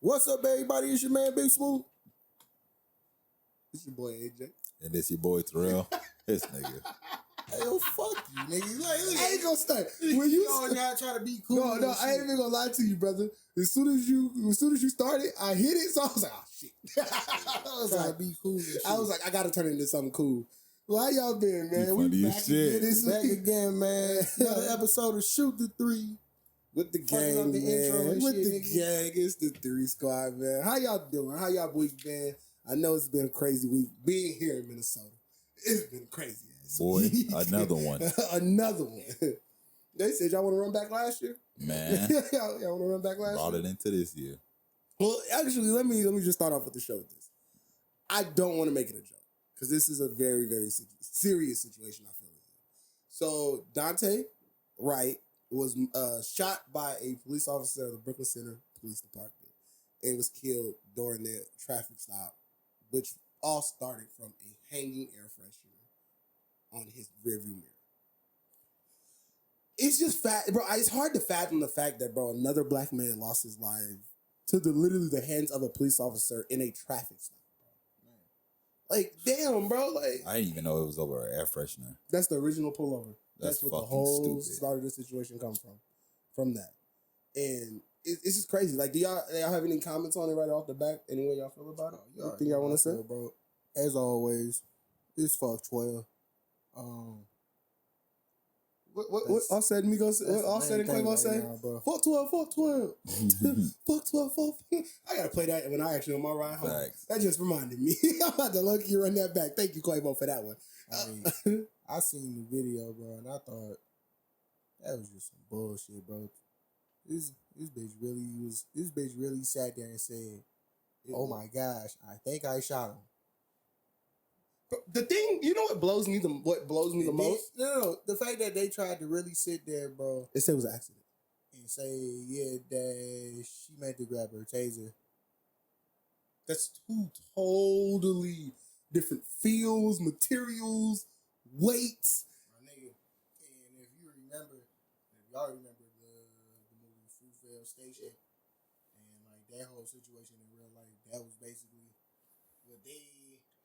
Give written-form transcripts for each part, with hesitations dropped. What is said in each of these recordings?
What's up, everybody? It's your man, Big Smoot. It's your boy, AJ. And this your boy, Terrell. This nigga. Hey, yo, fuck you, nigga. Like, I ain't gonna start. When you not trying to be cool. No, I ain't even gonna lie to you, brother. As soon as you started, I hit it, so I was like, oh shit. I was trying like, to be cool. I gotta turn it into something cool. Well, how y'all been, man? You We funny back as shit. again this Back week. again, man. Another episode of Shoot Three. With the Fucking up gang, the intro man. and With shit, the nigga. gang, it's the 3 squad, man. How y'all doing? How y'all week been? I know it's been a crazy week being here in Minnesota. It's been crazy. Boy, another one. Another one. They said y'all want to run back last year? Man, y'all want to run back last brought year? it into this year. Well, actually, let me just start off with the show with this. I don't want to make it a joke because this is a very, very serious situation, I feel. So Daunte Wright was shot by a police officer at the Brooklyn Center Police Department and was killed during their traffic stop, which all started from a hanging air freshener on his rearview mirror. It's just bro. It's hard to fathom the fact that, bro, another black man lost his life to literally the hands of a police officer in a traffic stop, bro. Like, damn, bro. Like, I didn't even know it was over an air freshener. that's the original pullover. That's what the fucking whole stupid. start of the situation comes from that. And it's just crazy. Like, do y'all have any comments on it right off the bat? Any way y'all feel about it? Anything y'all want to say? Bro, as always, it's fuck 12. What all said Migos? What all said and Quavo say? Fuck 12, fuck 12. Fuck 12, fuck. I gotta play that when I actually on my ride home. Facts. That just reminded me. I'm about to look you run that back. Thank you, Quavo, for that one. I seen the video, bro, and I thought that was just some bullshit, bro. This bitch really sat there and said, "Oh my gosh, I think I shot him." The thing, you know what blows me the most? No, the fact that they tried to really sit there, bro, They said it was an accident. and say, yeah, that she meant to grab her taser. That's two totally different feels, materials, weights. My nigga. And if y'all remember the movie Fruitvale Station, and like that whole situation in real life, that was basically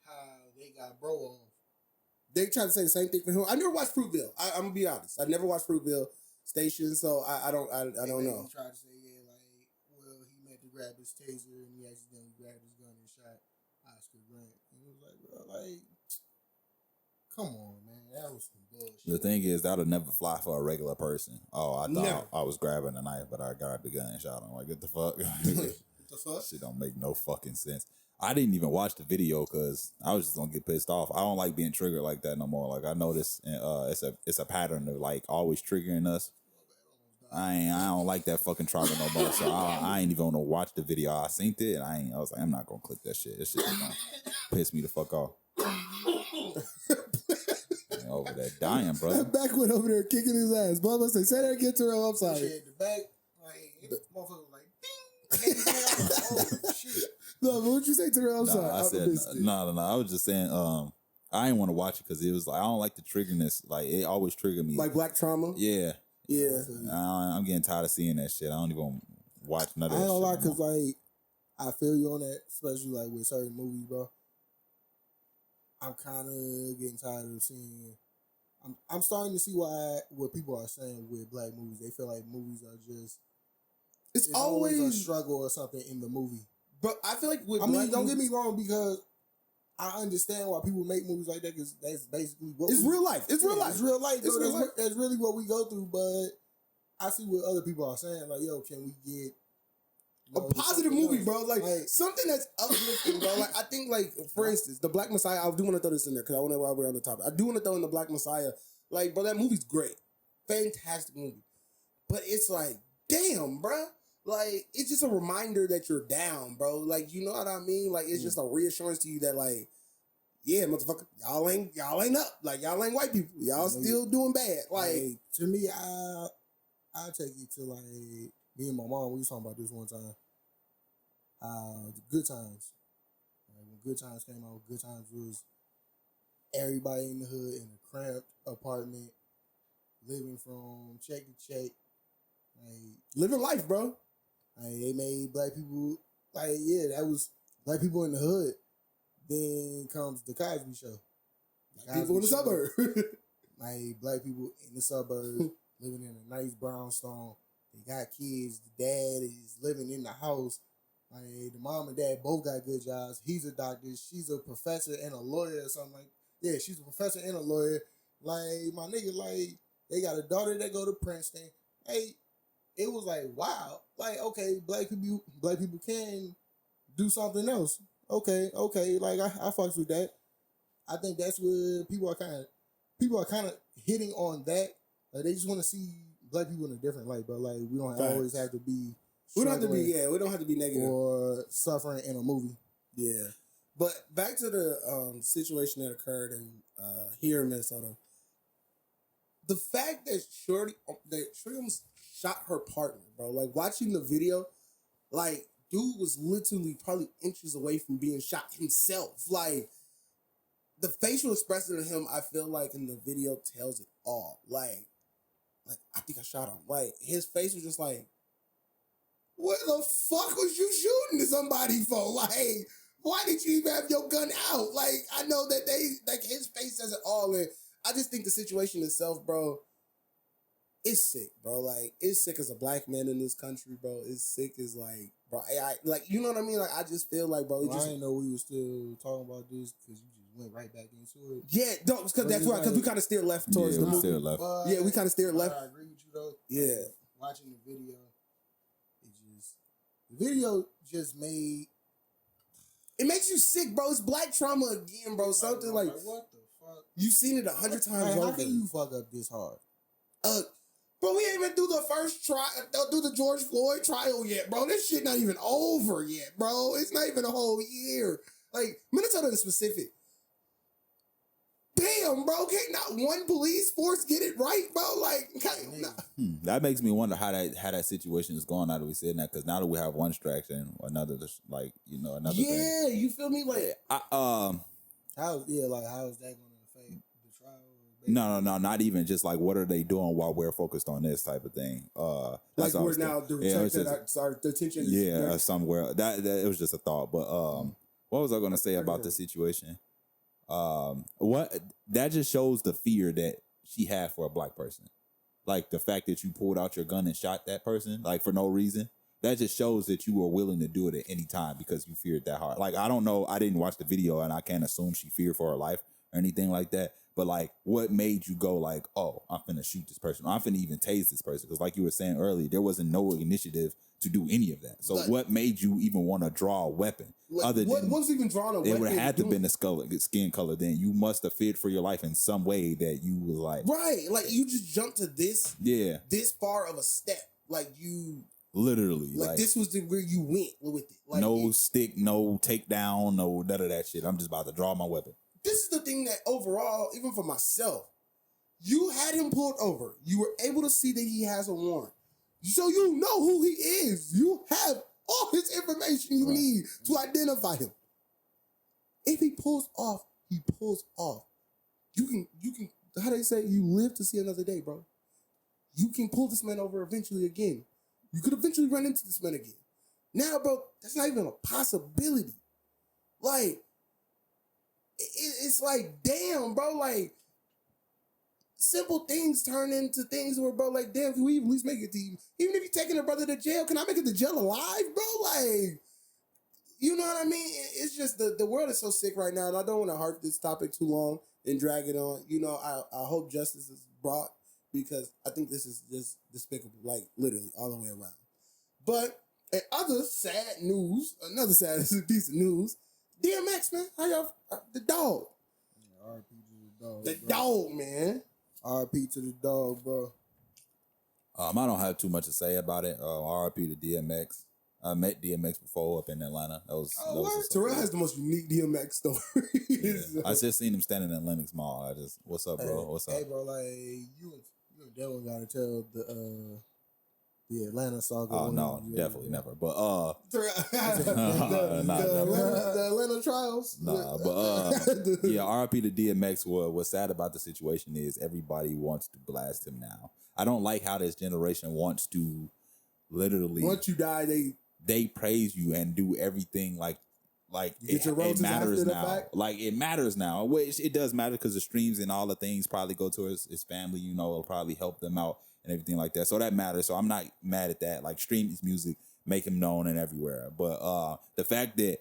how they got bro off. They tried to say the same thing for him. I never watched Fruitvale. I'm gonna be honest. I never watched Fruitvale Station, so I don't know. He tried to say, yeah, like, well, he meant to grab his taser and he accidentally grabbed his gun and shot Oscar Grant. And it was like, bro, like, come on, man. That was some bullshit. The thing is, that would never fly for a regular person. Oh, I thought Never. I was grabbing a knife, but I grabbed the gun and shot him. Like, what the fuck? What the fuck? Shit don't make no fucking sense. I didn't even watch the video because I was just gonna get pissed off. I don't like being triggered like that no more. Like, I noticed it's a pattern of like always triggering us. I don't like that fucking trauma no more. So I ain't even gonna watch the video. I seen it and I was like, I'm not gonna click that shit. This shit is gonna piss me the fuck off. Over there dying, brother. That back went over there kicking his ass. Bubba say that again, Terrell. I'm sorry. Shit, the back, like, the motherfucker was like, ding! And I was like, oh, shit. No, but what you say, Terrell? I'm sorry. I said no. I was just saying. I didn't want to watch it because it was like I don't like the triggerness. Like it always triggered me. Like black trauma? Yeah. Yeah. I'm getting tired of seeing that shit. I don't even watch none of that I ain't gonna lie, shit. cause like I feel you on that, especially like with certain movies, bro. I'm kind of getting tired of seeing. I'm starting to see what people are saying with black movies. They feel like movies are just It's always a always struggle or something in the movie. But I feel like with Don't get me wrong, because I understand why people make movies like that, because that's basically what it's real life. It's real life. It's real life. It's Bro. real life. That's really what we go through. But I see what other people are saying. Like, yo, can we get A positive movie, else? bro. Like something that's uplifting, bro. Like I think, like for instance, the Black Messiah. I do want to throw this in there because I want to while we're on the topic. I do want to throw in the Black Messiah. Like, bro, that movie's great, fantastic movie. But it's like, damn, bro. Like it's just a reminder that you're down, bro. Like you know what I mean. Like it's just a reassurance to you that, like, yeah, motherfucker, y'all ain't up. Like y'all ain't white people. Y'all still doing bad. Like to me, I take it to like me and my mom. We was talking about this one time. The Good Times. Like when Good Times came out, Good Times was everybody in the hood in a cramped apartment, living from check to check. Like living life, bro. they made black people like, yeah, that was black people in the hood. Then comes the Cosby Show. People in the suburb. Like black people in the suburbs living in a nice brownstone. They got kids. The dad is living in the house. Like the mom and dad both got good jobs. He's a doctor. She's a professor and a lawyer or something like. Yeah, she's a professor and a lawyer. Like my nigga, like they got a daughter that go to Princeton. Hey, it was like wow. Like okay, black people can do something else. Okay, like I fucks with that. I think that's where people are kind of hitting on that. Like they just want to see black people in a different light, but like we don't always have to be. We don't have to be. Yeah, we don't have to be negative or suffering in a movie. Yeah, but back to the situation that occurred in here in Minnesota. The fact that Shorty almost shot her partner, bro. Like watching the video, like dude was literally probably inches away from being shot himself. Like the facial expression of him, I feel like in the video tells it all. Like I think I shot him. Like his face was just like, what the fuck was you shooting to somebody for? Like, why did you even have your gun out? Like, I know that his face says it all. And I just think the situation itself, bro, is sick, bro. Like, it's sick as a black man in this country, bro. It's sick as like, bro, like, you know what I mean? Like, I just feel like, bro, I didn't know we were still talking about this because you just went right back into it. Yeah, no, because we kind of steered left towards the movie. Steered left. Yeah, we kind of steered left. I agree with you though. Yeah. Watching the video. The video just it makes you sick, bro. It's black trauma again, bro. Something like what the fuck? You've seen it 100 times over. How can you fuck up this hard? Bro, we ain't even do the first try, do the George Floyd trial yet, bro. This shit not even over yet, bro. It's not even a whole year. Like Minnesota in specific. Damn, bro, can't not one police force get it right, bro? Like, that makes me wonder how that situation is going now that we said that, because now that we have one distraction, another like another thing. Yeah, you feel me? Like, how is that going to affect the trial? No, not even just like what are they doing while we're focused on this type of thing. Like we're now doing our attention. Yeah, somewhere that it was just a thought, but what was I going to say about the situation? What that just shows the fear that she had for a black person. Like the fact that you pulled out your gun and shot that person, like for no reason. That just shows that you were willing to do it at any time because you feared that hard. Like, I don't know. I didn't watch the video and I can't assume she feared for her life or anything like that. But like, what made you go like, oh, I'm finna shoot this person. I'm finna even tase this person. Because like you were saying earlier, there wasn't no initiative to do any of that. So like, what made you even want to draw a weapon? Like, other what than was even drawing a weapon? It would have had to been the skin color. Then you must have feared for your life in some way that you was like, right, like you just jumped to this, this far of a step, like you literally, like this was where you went with it. Like, no stick, no takedown, no none of that shit. I'm just about to draw my weapon. This is the thing that overall, even for myself, you had him pulled over. You were able to see that he has a warrant. So you know who he is. You have all his information you need to identify him. If he pulls off, he pulls off. You can, how they say, you live to see another day, bro. You can pull this man over eventually again. You could eventually run into this man again. Now, bro, that's not even a possibility. Like, it's like, damn, bro, like, simple things turn into things where, bro, like, damn, can we at least make it to you? Even if you're taking a brother to jail, can I make it to jail alive, bro? Like, you know what I mean? It's just the world is so sick right now, and I don't want to harp this topic too long and drag it on. You know, I hope justice is brought because I think this is just despicable, like, literally all the way around. But in other sad news, another sad piece of news, DMX, man, how y'all, the dog. Yeah, RP to the dog. The dog, man. RP to the dog, bro. I don't have too much to say about it. RP to DMX. I met DMX before up in Atlanta. That was Terrell has the most unique DMX story. Yeah. I just seen him standing in Lenox Mall. What's up, bro? What's up? Hey, bro, like you and Devin gotta tell the Atlanta saga. Oh no, definitely never. But the Atlanta trials. Nah, but yeah, RP to DMX. What's sad about the situation is everybody wants to blast him now. I don't like how this generation wants to literally. Once you die, they they praise you and do everything like You get your it roses matters after the now. fact? Like it matters now. Which it does matter because the streams and all the things probably go to his family. You know, it'll probably help them out and everything like that. So that matters. So I'm not mad at that. Like stream his music, make him known and everywhere. But the fact that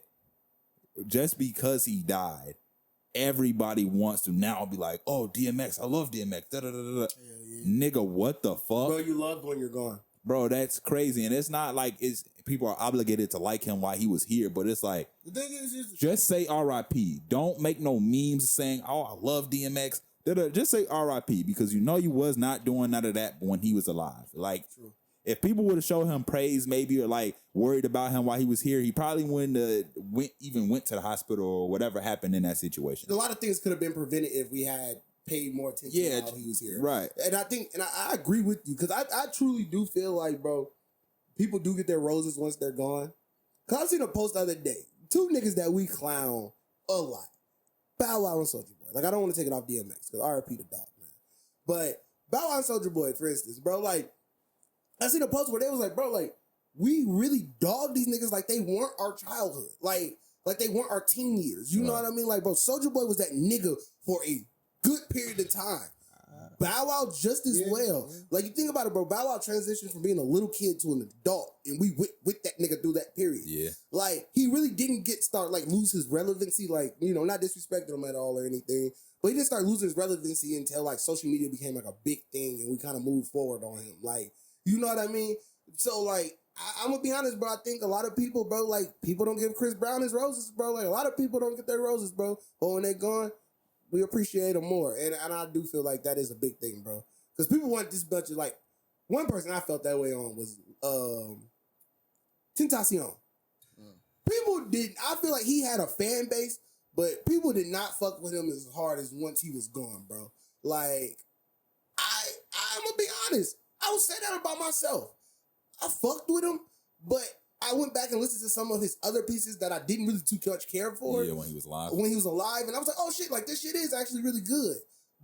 just because he died, everybody wants to now be like, oh, DMX, I love DMX. Da, da, da, da. Yeah. Nigga, what the fuck? Bro, you loved when you're gone. Bro, that's crazy. And it's not like it's people are obligated to like him while he was here, but it's like, The thing is, just say RIP. Don't make no memes saying, oh, I love DMX. Just say RIP because you know you was not doing none of that when he was alive. Like, True. If people would have showed him praise maybe or like worried about him while he was here, he probably wouldn't went to the hospital or whatever happened in that situation. A lot of things could have been prevented if we had paid more attention while he was here. Right. And I think, and I agree with you, because I truly do feel like, bro, people do get their roses once they're gone. Because I seen a post the other day. 2 niggas that we clown a lot. Bow Wow and Soulja Boy. Like, I don't want to take it off DMX, because RIP the dog, man. But Bow Wow and Soulja Boy, for instance, bro, like, I seen a post where they was like, bro, like, we really dogged these niggas like they weren't our childhood. Like they weren't our teen years. You know what I mean? Like, bro, Soulja Boy was that nigga for a good period of time. Bow Wow just as well. Yeah. Like, you think about it, bro. Bow Wow transitioned from being a little kid to an adult, and we with that nigga through that period. Yeah. Like, he really didn't lose his relevancy, like, you know, not disrespecting him at all or anything, but he didn't start losing his relevancy until, like, social media became, like, a big thing, and we kind of moved forward on him. Like, you know what I mean? So, like, I'm gonna be honest, bro. I think a lot of people, bro, like, people don't give Chris Brown his roses, bro. Like, a lot of people don't get their roses, bro. But when they're gone, we appreciate them more. And I do feel like that is a big thing, bro. Because people want this bunch of, like, one person I felt that way on was Tentacion. People didn't, I feel like he had a fan base, but people did not fuck with him as hard as once he was gone, bro. Like, I'm gonna be honest. I would say that about myself. I fucked with him, but I went back and listened to some of his other pieces that I didn't really too much care for. Yeah, when he was alive. When he was alive, and I was like, oh shit, like, this shit is actually really good.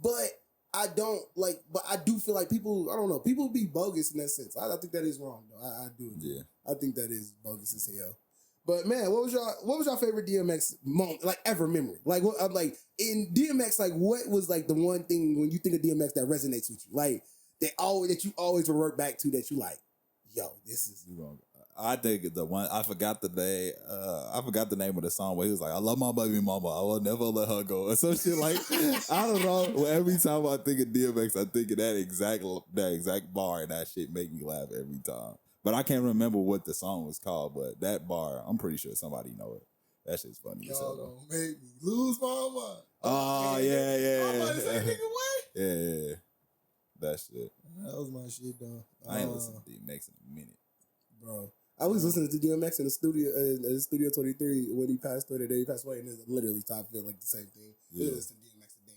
But I do feel like people, I don't know, people be bogus in that sense. I think that is wrong, though. I do. Yeah. I think that is bogus as hell. But man, what was your favorite DMX moment, like, ever memory? Like, what, I'm like, in DMX, like, what was like the one thing when you think of DMX that resonates with you? Like, that you always revert back to, that you like, yo, this is wrong. I think the one I forgot the name. I forgot the name of the song where he was like, "I love my baby mama. I will never let her go," or some shit like. I don't know. Well, every time I think of DMX, I think of that exact bar, and that shit make me laugh every time. But I can't remember what the song was called. But that bar, I'm pretty sure somebody know it. That shit's funny as hell. Y'all gonna make me lose my mind. Oh yeah. I'm about to say, nigga, what? Yeah. That shit. That was my shit, though. I ain't listened to DMX in a minute, bro. I was listening to DMX in the studio, Studio 23 when he passed away. The day he passed away, and it literally started feeling like the same thing. Yeah. We listen to DMX a day,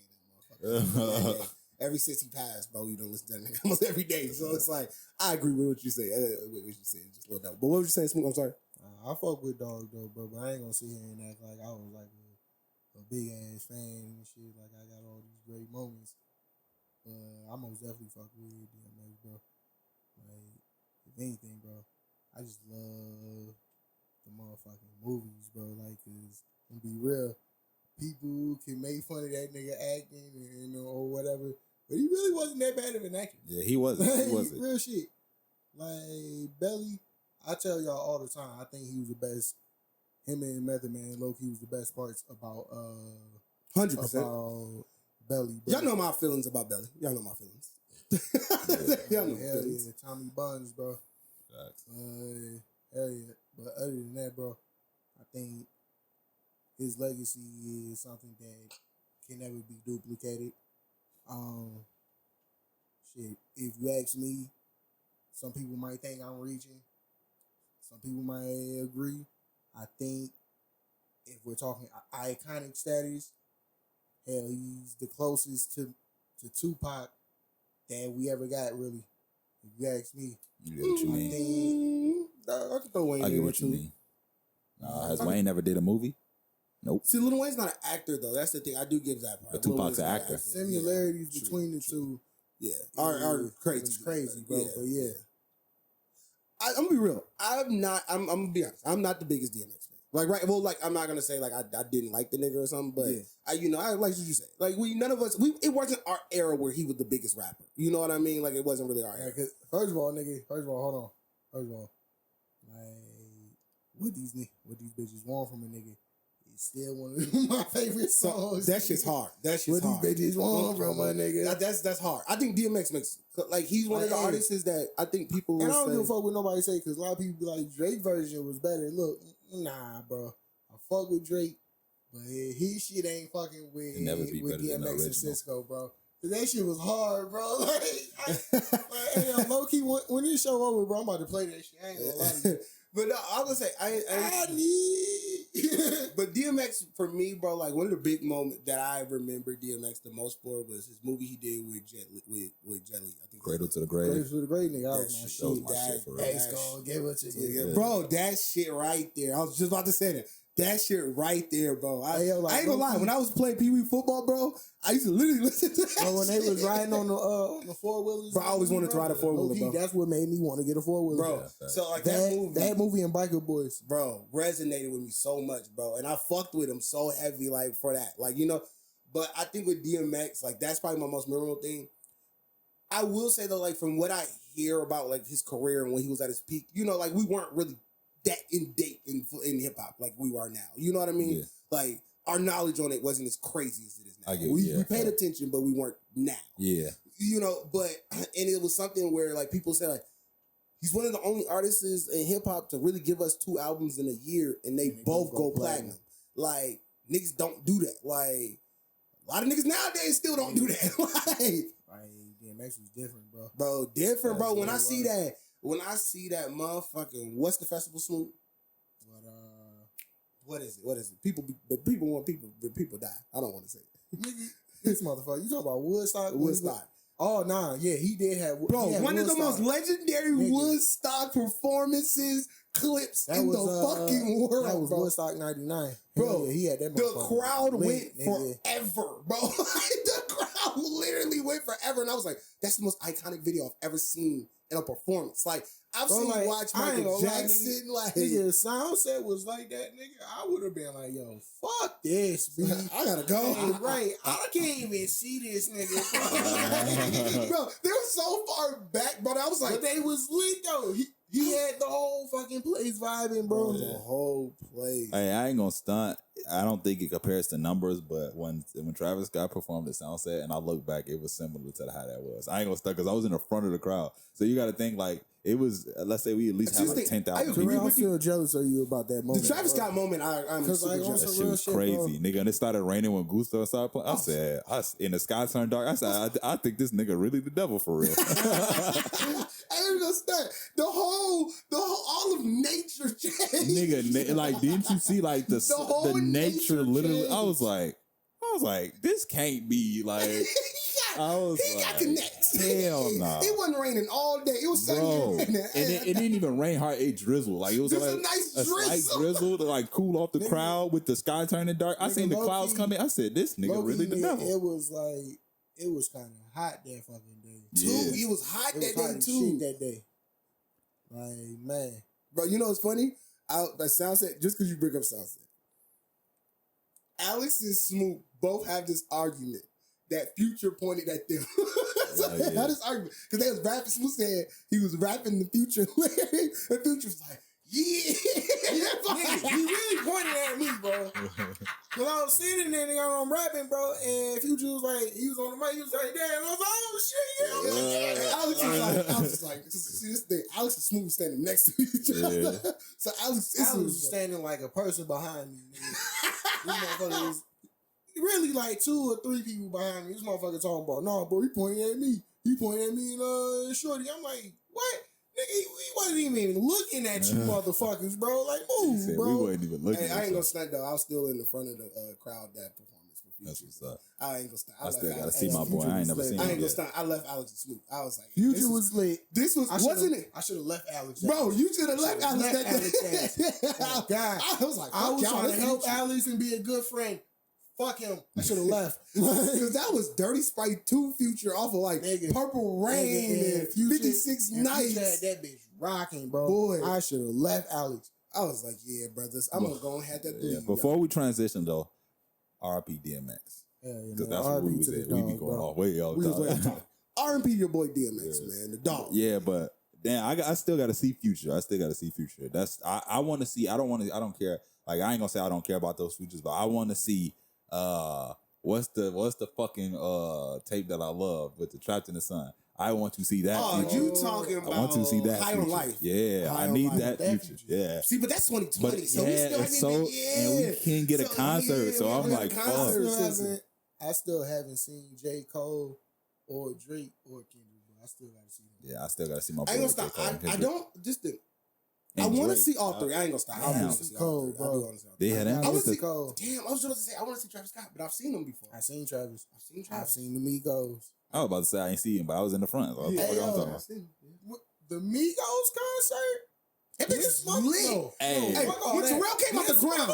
that motherfucker. Ever since he passed, bro, you don't listen to that nigga almost every day. So it's like, I agree with what you say. Just a little doubt. But what was you saying, Smoot? I'm sorry. I fuck with Dog though, bro, but I ain't gonna sit here and act like I was like a big ass fan and shit. Like, I got all these great moments. I most definitely fuck with DMX, bro. Like, if anything, bro, I just love the motherfucking movies, bro. Like, cause to be real, people can make fun of that nigga acting and, or whatever, but he really wasn't that bad of an actor. Yeah, he wasn't. He wasn't. Real shit. Like, Belly, I tell y'all all the time, I think he was the best. Him and Method Man, low-key was the best parts about 100%. About Belly. Y'all know my feelings about Belly. Y'all know my feelings. Y'all know my feelings. Yeah, Tommy Buns, bro. Hell yeah. But other than that, bro, I think his legacy is something that can never be duplicated. Shit, if you ask me, some people might think I'm reaching. Some people might agree. I think if we're talking iconic status, hell, he's the closest to Tupac that we ever got, really. If you ask me. You get what you mean. I can throw Wayne in. I get what you mean. Has Wayne never did a movie? Nope. See, Lil Wayne's not an actor, though. That's the thing. I do give that part. But Tupac's an actor. Similarities between the two. Yeah. Are crazy. It's crazy, bro. Yeah. But yeah. I'm gonna be real. I'm gonna be honest. I'm not the biggest DMX fan. Like, right? Well, like, I'm not gonna say like I didn't like the nigga or something, but I like what you say. Like, none of us. It wasn't our era where he was the biggest rapper. You know what I mean? Like, it wasn't really our era. First of all, hold on. First of all, like, what these bitches want from a nigga? Still one of my favorite songs. That shit's hard. That shit's hard. What these bitches want from my nigga? That's hard. I think DMX makes like he's one of the artists that I think people. And I don't give a fuck what nobody say because a lot of people be like Drake version was better. Look, nah, bro. I fuck with Drake, but his shit ain't fucking with DMX and Cisco, bro. Cause that shit was hard, bro. Like, low key when this show over, bro, I'm about to play that shit. I ain't gonna lie to you. But no, I was gonna say I need. But DMX for me, bro, like one of the big moments that I remember DMX the most for was his movie he did with Jet Li. I think Cradle to the Grave. Cradle to the Grave, nigga. That was my shit. That was my shit for real. X gon' give it to you, yeah. Bro. That shit right there. I was just about to say that. That shit right there, bro. I ain't gonna lie. When I was playing Pee Wee football, bro, I used to literally listen to that. When they was riding on the four wheelers, bro, I always wanted to ride a four wheeler, bro. That's what made me want to get a four wheeler, bro. Yeah, so like that movie and Biker Boys, bro, resonated with me so much, bro, and I fucked with him so heavy, like for that, like But I think with DMX, like that's probably my most memorable thing. I will say though, like from what I hear about like his career and when he was at his peak, like we weren't really that in date in hip hop like we are now. You know what I mean? Yeah. Like our knowledge on it wasn't as crazy as it is now. We paid attention, but we weren't now. Yeah. But and it was something where like people say like he's one of the only artists in hip hop to really give us 2 albums in a year and they both go platinum. Like niggas don't do that. Like a lot of niggas nowadays still don't do that. Like DMX was different, bro. Bro, different, bro. When I see that motherfucking what's the festival, Smoot? What is it? People die. I don't want to say it. This motherfucker. You talking about Woodstock? Woodstock. Oh nah, yeah, he did have. Bro, one of the most legendary Woodstock performances clips in the fucking world. That was bro. Woodstock '99, bro. Yeah, he had that. The crowd went forever, bro. The crowd literally went forever, and I was like, "That's the most iconic video I've ever seen in a performance." Like I've seen watch Michael Jackson. Like nigga, sound set was like that, nigga. I would have been like, "Yo, fuck this, bitch. I gotta go." Right, I can't even see this nigga, bro. They were so far back, bro. I was like, but they was lit though. He had the whole fucking place vibing, bro. The whole place. Hey, I ain't gonna stunt. I don't think it compares to numbers, but when Travis Scott performed at Soundset and I look back, it was similar to how that was. I ain't gonna stunt because I was in the front of the crowd. So you got to think like it was. Let's say we at least have like 10,000 people. I'm still jealous of you about that moment. The Travis Scott moment, I'm super jealous. That shit was crazy, nigga. And it started raining when Gusto started playing. I said, in the sky turned dark. I said, I think this nigga really the devil for real. I ain't gonna stunt. The whole, all of nature changed. Nigga, like, didn't you see like the nature literally? Changed. I was like, this can't be like. He got connects. Hell no. Nah. It wasn't raining all day. It was sunny. And it didn't even rain hard. It drizzled. Like it was like a nice slight drizzle to like cool off the crowd with the sky turning dark. I seen the clouds coming. I said, this nigga really the devil. It was like it was kind of hot that fucking day. Yeah. It was hot that day too. That day. Like man, bro. You know what's funny? That Soundset. Just because you bring up Soundset, Alex and Smoot both have this argument that Future pointed at them. They had this argument because they was rapping. Smoot said he was rapping the Future lyrics, and Future was like, "Yeah, nigga, he really pointed at me, bro." Cause I was sitting there, nigga, I'm rapping, bro, and Future was like, he was on the mic, he was like, "Damn," and I was like, "Oh shit, yeah." Alex was like, see this thing. Alex and Smoot was standing next to each other. So Alex was standing like a person behind me. Nigga. This motherfucker was really like 2 or 3 people behind me. This motherfucker talking about, "No, bro, he pointing at me. He pointing at me and Shorty." I'm like, what? Nigga, he wasn't even looking at you motherfuckers, bro. Like, move, bro. We wasn't even looking at you. I ain't gonna stunt though. I was still in the front of the crowd that performance for Future. That's what's up. I ain't gonna stunt. I still gotta see my boy. I ain't never seen him. I ain't gonna stunt. I left Alex and Smoot. I was like, Future was lit. This wasn't it? I should have left Alex. Bro, you should have left Alex that day. Oh, God. I was like, I was trying to help Alex and be a good friend. Fuck him. I should have left. Because that was Dirty Sprite 2 Future off of like Purple Rain and 56 Nights. Future had that bitch rocking, bro. Boy. I should have left Alex. I was like, yeah, brothers, I'm gonna go and have that. Yeah, before we transition though, RP DMX. Yeah, Because that's what we was at. We be going all way all the time. R&P your boy DMX, man, the dog. Yeah, but damn, I still got to see Future. That's I want to see. I don't care. Like I ain't gonna say I don't care about those features, but I want to see what's the fucking tape that I love with the Trapped in the Sun. I want to see that. Oh, feature. you talking about I want to see that High feature. on Life? Yeah, High I on need Life, that feature. Yeah. See, but that's 2020. But So we still haven't and we can't get a concert. So I'm like, fuck. I still haven't seen J. Cole or Drake or Kendrick. I still gotta see them. Yeah, I still gotta see my boy. I ain't gonna stop. I don't just think. I want to see all three. I ain't gonna stop. I want to see Cole, all bro. three. They had I want to see Cole. Damn, I was going to say I want to see Travis Scott, but I've seen him before. I've seen Travis. I've seen the Migos. I was about to say I ain't see him, but I was in the front. So Yeah, what the fuck I'm talking I've about? seen him. The Migos concert? That bitch is lit. Hey. Hey, when Terrell came out the ground,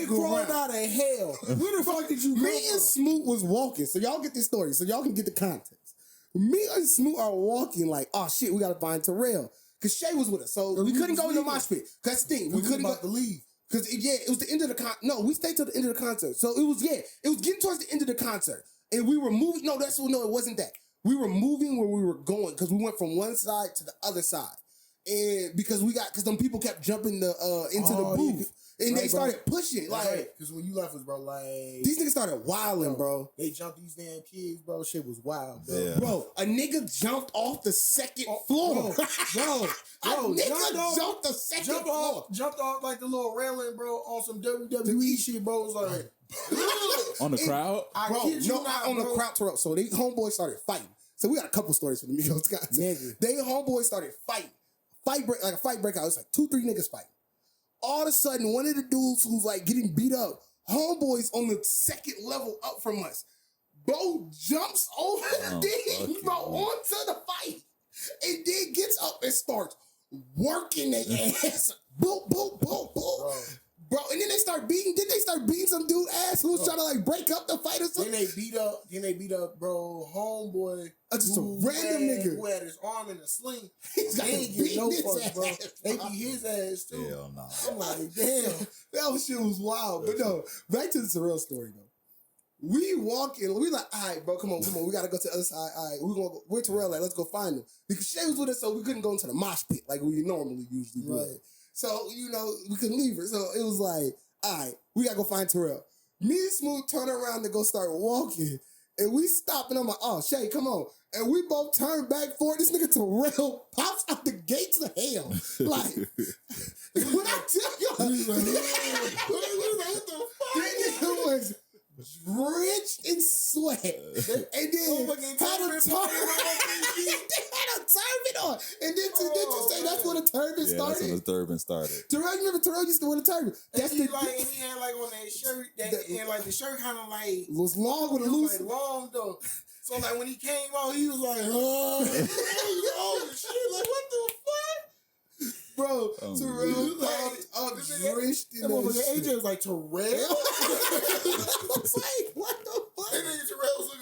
crawled out of hell. Where the fuck did you come me and Smoot was walking. So y'all get this story. So y'all can get the context. Me and Smoot are walking like, oh shit, we gotta find Terrell. Cause Shay was with us. So we couldn't go in the mosh pit. That's the thing. We couldn't go to leave. Cause it was the end of the No, we stayed till the end of the concert. So it was getting towards the end of the concert. And we were moving. No, it wasn't that. We were moving where we were going because we went from one side to the other side. And because them people kept jumping into the booth. And they started pushing. Because when you left us, bro, like... These niggas started wilding, bro. They jumped these damn kids, bro. Shit was wild, bro. Yeah. Bro, a nigga jumped off the second floor. Bro, jumped the second floor. Jumped off like the little railing, bro, on some WWE shit, bro. It was like... On the crowd? The crowd, Terrell. So they homeboys started fighting. So we got a couple stories for the Migos guys. Nigga. They homeboys started fighting. A fight break out. It was like 2-3 niggas fighting. All of a sudden, one of the dudes who's like getting beat up, homeboys on the second level up from us. Bro jumps over the thing, bro, onto the fight. And then gets up and starts working their ass. Boom, boom, boom, boom. Bro, and then they start beating some dude ass who was trying to like break up the fight or something. Then they beat up, bro, homeboy. Just a random nigga who had his arm in a sling. He's They ain't get no fucks, bro. They beat his ass too. Hell no. I'm like, damn. That shit was wild. But no, back to the Terrell story though. We walk in, we like, all right, bro, come on, we gotta go to the other side. All right, where Terrell at? Let's go find him. Because Shay was with us, so we couldn't go into the mosh pit like we normally usually would. So, we couldn't leave her. So it was like, all right, we gotta go find Terrell. Me and Smoot turn around to go start walking, and we stop, and I'm like, oh, Shay, come on. And we both turn back for it. This nigga Terrell pops out the gates of hell. Like, when I tell you, what the fuck? That nigga was drenched in sweat. And then had a turban on. And then to say that's when the turban started. That's when the turban started. Terrell, you remember Terrell used to wear the turban. That's and he had like on that shirt, and like the shirt kind of like was long with a loose. Like long though. So like when he came out, he was like, oh shit, like what the fuck? Bro, Terrell drenched in that shit. AJ was like, Terrell? I was like, what the fuck? And then Terrell was like,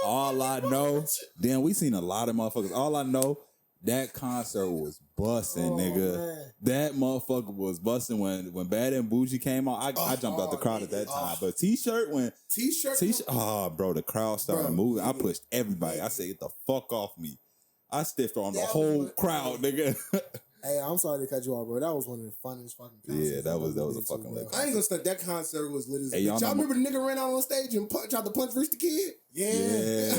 all I know, then we seen a lot of motherfuckers. All I know, that concert was busting, nigga. Man. That motherfucker was busting when Bad and Bougie came out. I jumped out the crowd at that time. But T-shirt, bro, the crowd started moving. I pushed everybody. I said, get the fuck off me. I stiffed on the whole crowd, nigga. Hey, I'm sorry to cut you off, bro. That was one of the funniest fucking concerts. Yeah, that was a fucking lit. I ain't gonna stunt. That concert was lit as hey, y'all remember the nigga ran out on stage and tried to punch Rich the Kid? Yeah.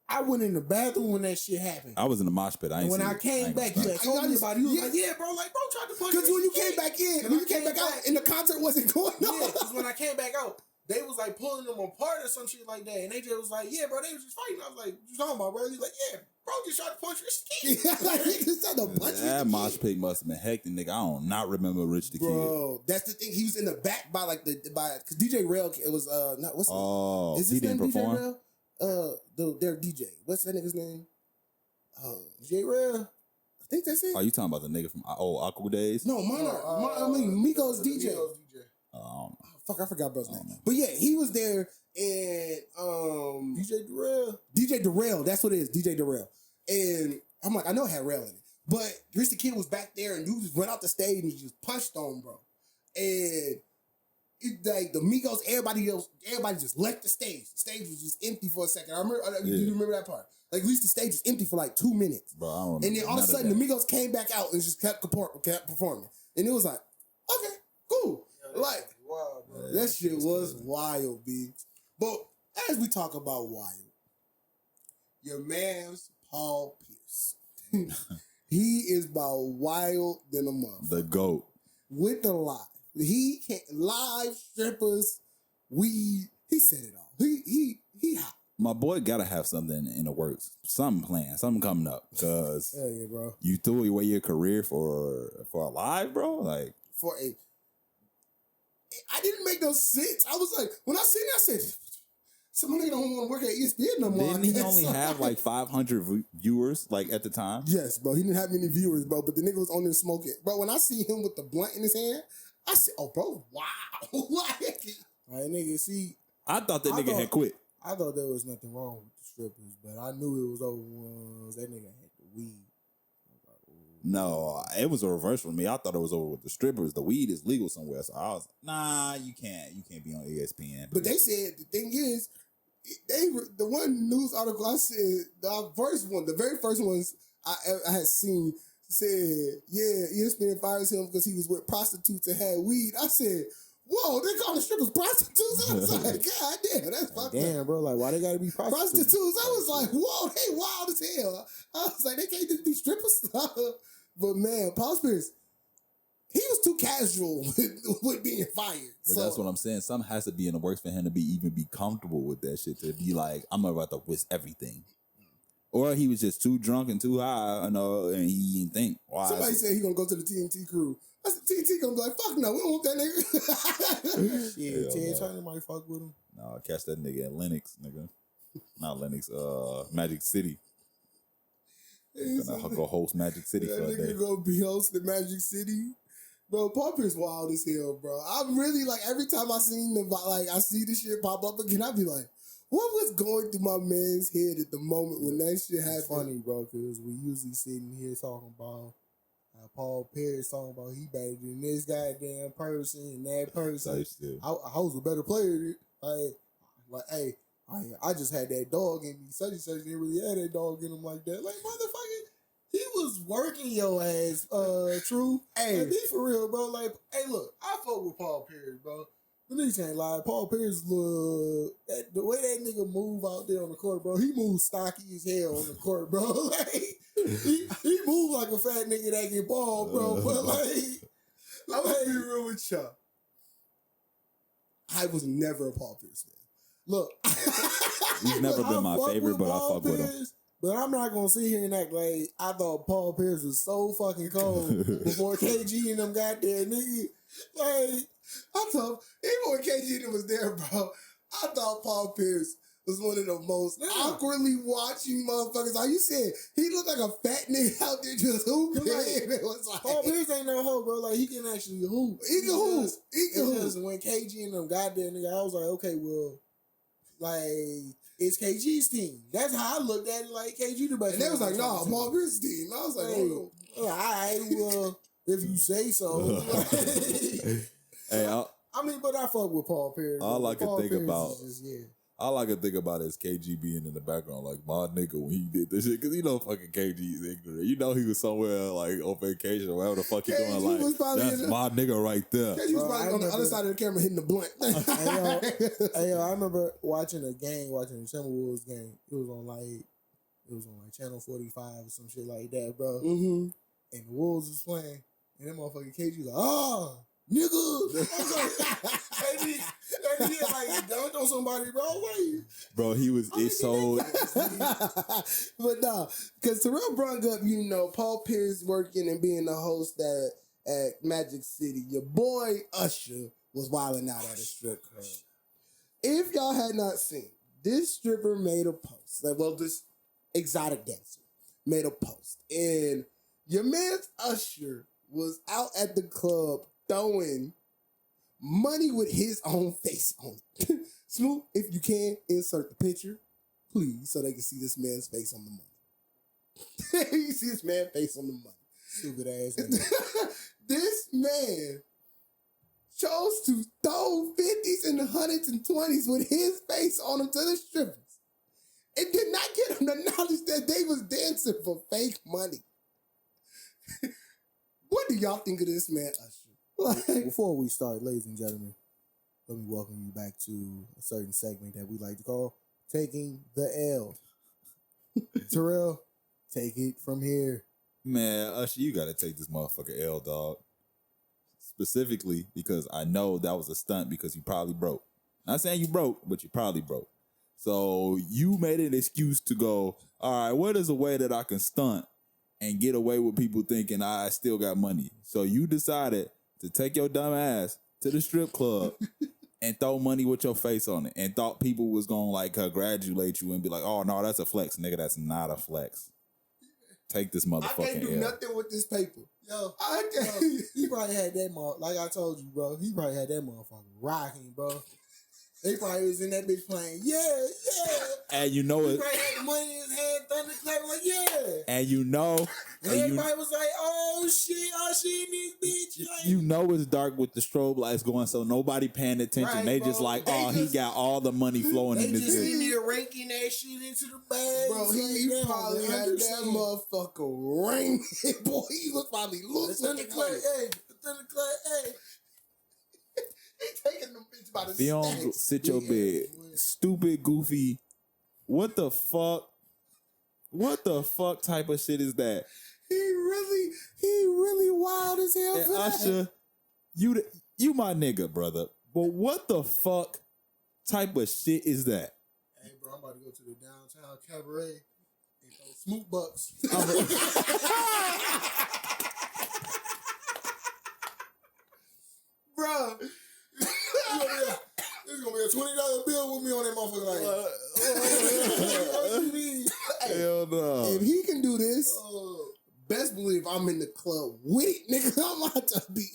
I went in the bathroom when that shit happened. I was in the mosh pit. When I came back, he told me about it. He was like, yeah, bro, like, bro tried to punch me. Because when you came back in, when you came back out, and the concert wasn't going on. Yeah, because when I came back out, they was like pulling them apart or some shit like that. And AJ was like, yeah, bro, they was just fighting. I was like, what you talking about, bro? He's like, yeah, bro, just tried to punch Rich the Kid. Like, niggas tried to punch that mosh pit must have been hectic, nigga. I do not remember Rich the Kid. Bro, that's the thing. He was in the back because DJ Rail, it was, is his name DJ Rail? Their DJ. What's that nigga's name? DJ Rail. I think that's it. Are you talking about the nigga from old Aqua Days? No, Monarch. I mean, Migos DJ. Migos DJ. Oh, Fuck, I forgot bro's name. But yeah, he was there, and DJ Darrell, that's what it is, DJ Darrell. And I'm like, I know it had Rail in it. But Rich the Kid was back there, and dude just went out the stage and just punched on bro. And the Migos, everybody just left the stage. The stage was just empty for a second. I remember, do you remember that part? Like, at least the stage was empty for like 2 minutes. Bro, I don't remember. And then all of a sudden, the Migos came back out and just kept performing. And it was like, okay, cool. Like, wild, bro. that shit was wild, B. But as we talk about wild, your man's Paul Pierce. He is about wild than a motherfucker. The GOAT. With the live. He can't live strippers, weed. He said it all. He hot. My boy gotta have something in the works. Something planned. Something coming up. Cause Hell yeah, bro. you threw away your career for a live, bro? Like I didn't make no sense. I was like, when I seen it, I said, some nigga don't want to work at ESPN no more. Didn't he only have like 500 viewers like at the time? Yes, bro. He didn't have many viewers, bro. But the nigga was on there smoking. Bro, when I see him with the blunt in his hand, I said, oh, bro, wow. Like, Like, nigga, see, I thought that nigga had quit. I thought there was nothing wrong with the strippers, but I knew it was over once that nigga had the weed. I was like, ooh. No, it was a reverse for me. I thought it was over with the strippers. The weed is legal somewhere. So I was like, nah, you can't be on ESPN. but they said, the thing is, the one news article I said, the very first ones I had seen said, yeah, ESPN fires him because he was with prostitutes and had weed. I said, whoa, they call the strippers prostitutes? I was like, God damn, that's fucked up. Damn, bro, like, why they gotta be prostitutes? I was like, whoa, they wild as hell. I was like, they can't just be strippers. But man, Paul Pierce, he was too casual with being fired. But that's what I'm saying. Something has to be in the works for him to even be comfortable with that shit. To be like, I'm about to risk everything. Or he was just too drunk and too high, and he didn't think. Why? Somebody said he gonna go to the TNT crew. I said, TNT gonna be like, fuck no, we don't want that nigga. Shit, Ted Turner might fuck with him. No, catch that nigga in Lennox, nigga. Not Lennox, Magic City. Gonna go host Magic City that for a day. nigga gonna be hosting Magic City. Bro, Paul Pierce wild as hell, bro. I'm really like, every time I seen the, like, I see this shit pop up again, I be like, what was going through my man's head at the moment when that shit happened? It's funny, bro, because we usually sitting here talking about how Paul Pierce talking about he better than this goddamn person and that person. I was a better player. Like, hey, I just had that dog in me. Such and such didn't really have that dog in him like that. Like, motherfucker, he was working your ass, True. Hey, like, be for real, bro. Like, hey, look, I fuck with Paul Pierce, bro. The niggas can't lie. Paul Pierce, the way that nigga move out there on the court, bro, he moves stocky as hell on the court, bro. Like, he moves like a fat nigga that get ball, bro. But like, I'm gonna be real with y'all. I was never a Paul Pierce fan. Look, he's never been my favorite, but I fuck with him. But I'm not gonna sit here and act like I thought Paul Pierce was so fucking cold before KG and them got there, nigga. Like, I thought, even when KG and them was there, bro, I thought Paul Pierce was one of the most awkwardly watching motherfuckers. Like you said, he looked like a fat nigga out there just hooping. Like, it was like, Paul Pierce ain't no hoe, bro. Like, he can actually hoop. He can hoop. He can hoop. Just when KG and them got there, nigga, I was like, okay, well, like, it's KG's team. That's how I looked at it. Like, KG the best. And they was like, nah, Paul Pierce's team. I was like, hey, all right, well, if you say so. Hey, I mean, but I fuck with Paul Pierce. All I can think about, is just, all I can think about is KG being in the background, like my nigga when he did this shit, because you know fucking KG is ignorant. You know he was somewhere like on vacation or whatever the fuck he doing. Like that's my nigga right there. KG was probably on the other side of the camera hitting the blunt. Hey, I remember watching the Timberwolves game. It was on like Channel 45 or some shit like that, bro. Mm-hmm. And the Wolves was playing, and that motherfucking KG was like, oh, nigga. I was like, KG like dunked on somebody, bro. Like, bro, he was, it's so. But nah, because Terrell brought up, you know, Paul Pierce working and being the host at Magic City. Your boy Usher was wilding out at a strip club. If y'all had not seen, this stripper made a post. Like, well, this exotic dancer made a post. And your man Usher was out at the club throwing money with his own face on it. Smoot, if you can, insert the picture, please, so they can see this man's face on the money. You see this man's face on the money. Stupid ass nigga. This man chose to throw 50s and 100s and 20s with his face on them to the strippers. It did not get him the knowledge that they was dancing for fake money. What do y'all think of this man, Usher? Like, before we start, ladies and gentlemen, let me welcome you back to a certain segment that we like to call Taking the L. Terrell, take it from here. Man, Usher, you gotta take this motherfucker L, dog. Specifically because I know that was a stunt because you probably broke. Not saying you broke, but you probably broke. So you made an excuse to go, all right, what is a way that I can stunt and get away with people thinking I still got money? So you decided to take your dumb ass to the strip club and throw money with your face on it and thought people was going to like congratulate you and be like, oh, no, that's a flex. Nigga, that's not a flex. Take this motherfucking I can't do L. nothing with this paper. Yo, I can't. he probably had that like I told you, bro. He probably had that motherfucker rocking, bro. They probably was in that bitch playing, yeah. And you know He it. probably had the money in his hand, thunderclap, like, yeah. And you know. And everybody was like, oh shit, in this bitch. Like, You know it's dark with the strobe lights going, so nobody paying attention. Right, they bro. just like, They he just- got all the money flowing they in this just bitch. in there ranking that shit into the bag. Bro, he probably had that motherfucker ring. Boy, he was probably losing the Thunderclap, money. hey. Thunderclap, hey. He taking them bitch by the Be on, stacks. sit your bed. Stupid, goofy. What the fuck? What the fuck type of shit is that? He really wild as hell And for that. Usher, you my nigga, brother. But what the fuck type of shit is that? Hey, bro, I'm about to go to the downtown cabaret and throw Smoot bucks. Bro, This is gonna be a $20 bill with me on that motherfucker. What you mean? Hell no. if he can do this, best believe I'm in the club with it, nigga. I'm about to be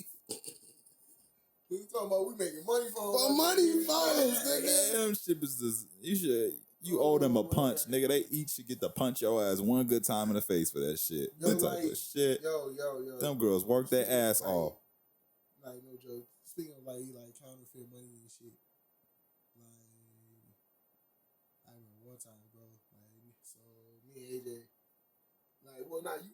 We talking about we making money for money phones, nigga. Damn shit is just, you owe them a punch, nigga. They each should get to punch your ass one good time in the face for that shit. Yo, That type like, of shit. Yo. Them girls work their ass off. Like, no joke. Speaking of like counterfeit money and shit, like I remember one time, bro. Like, so me and AJ, like, well, now you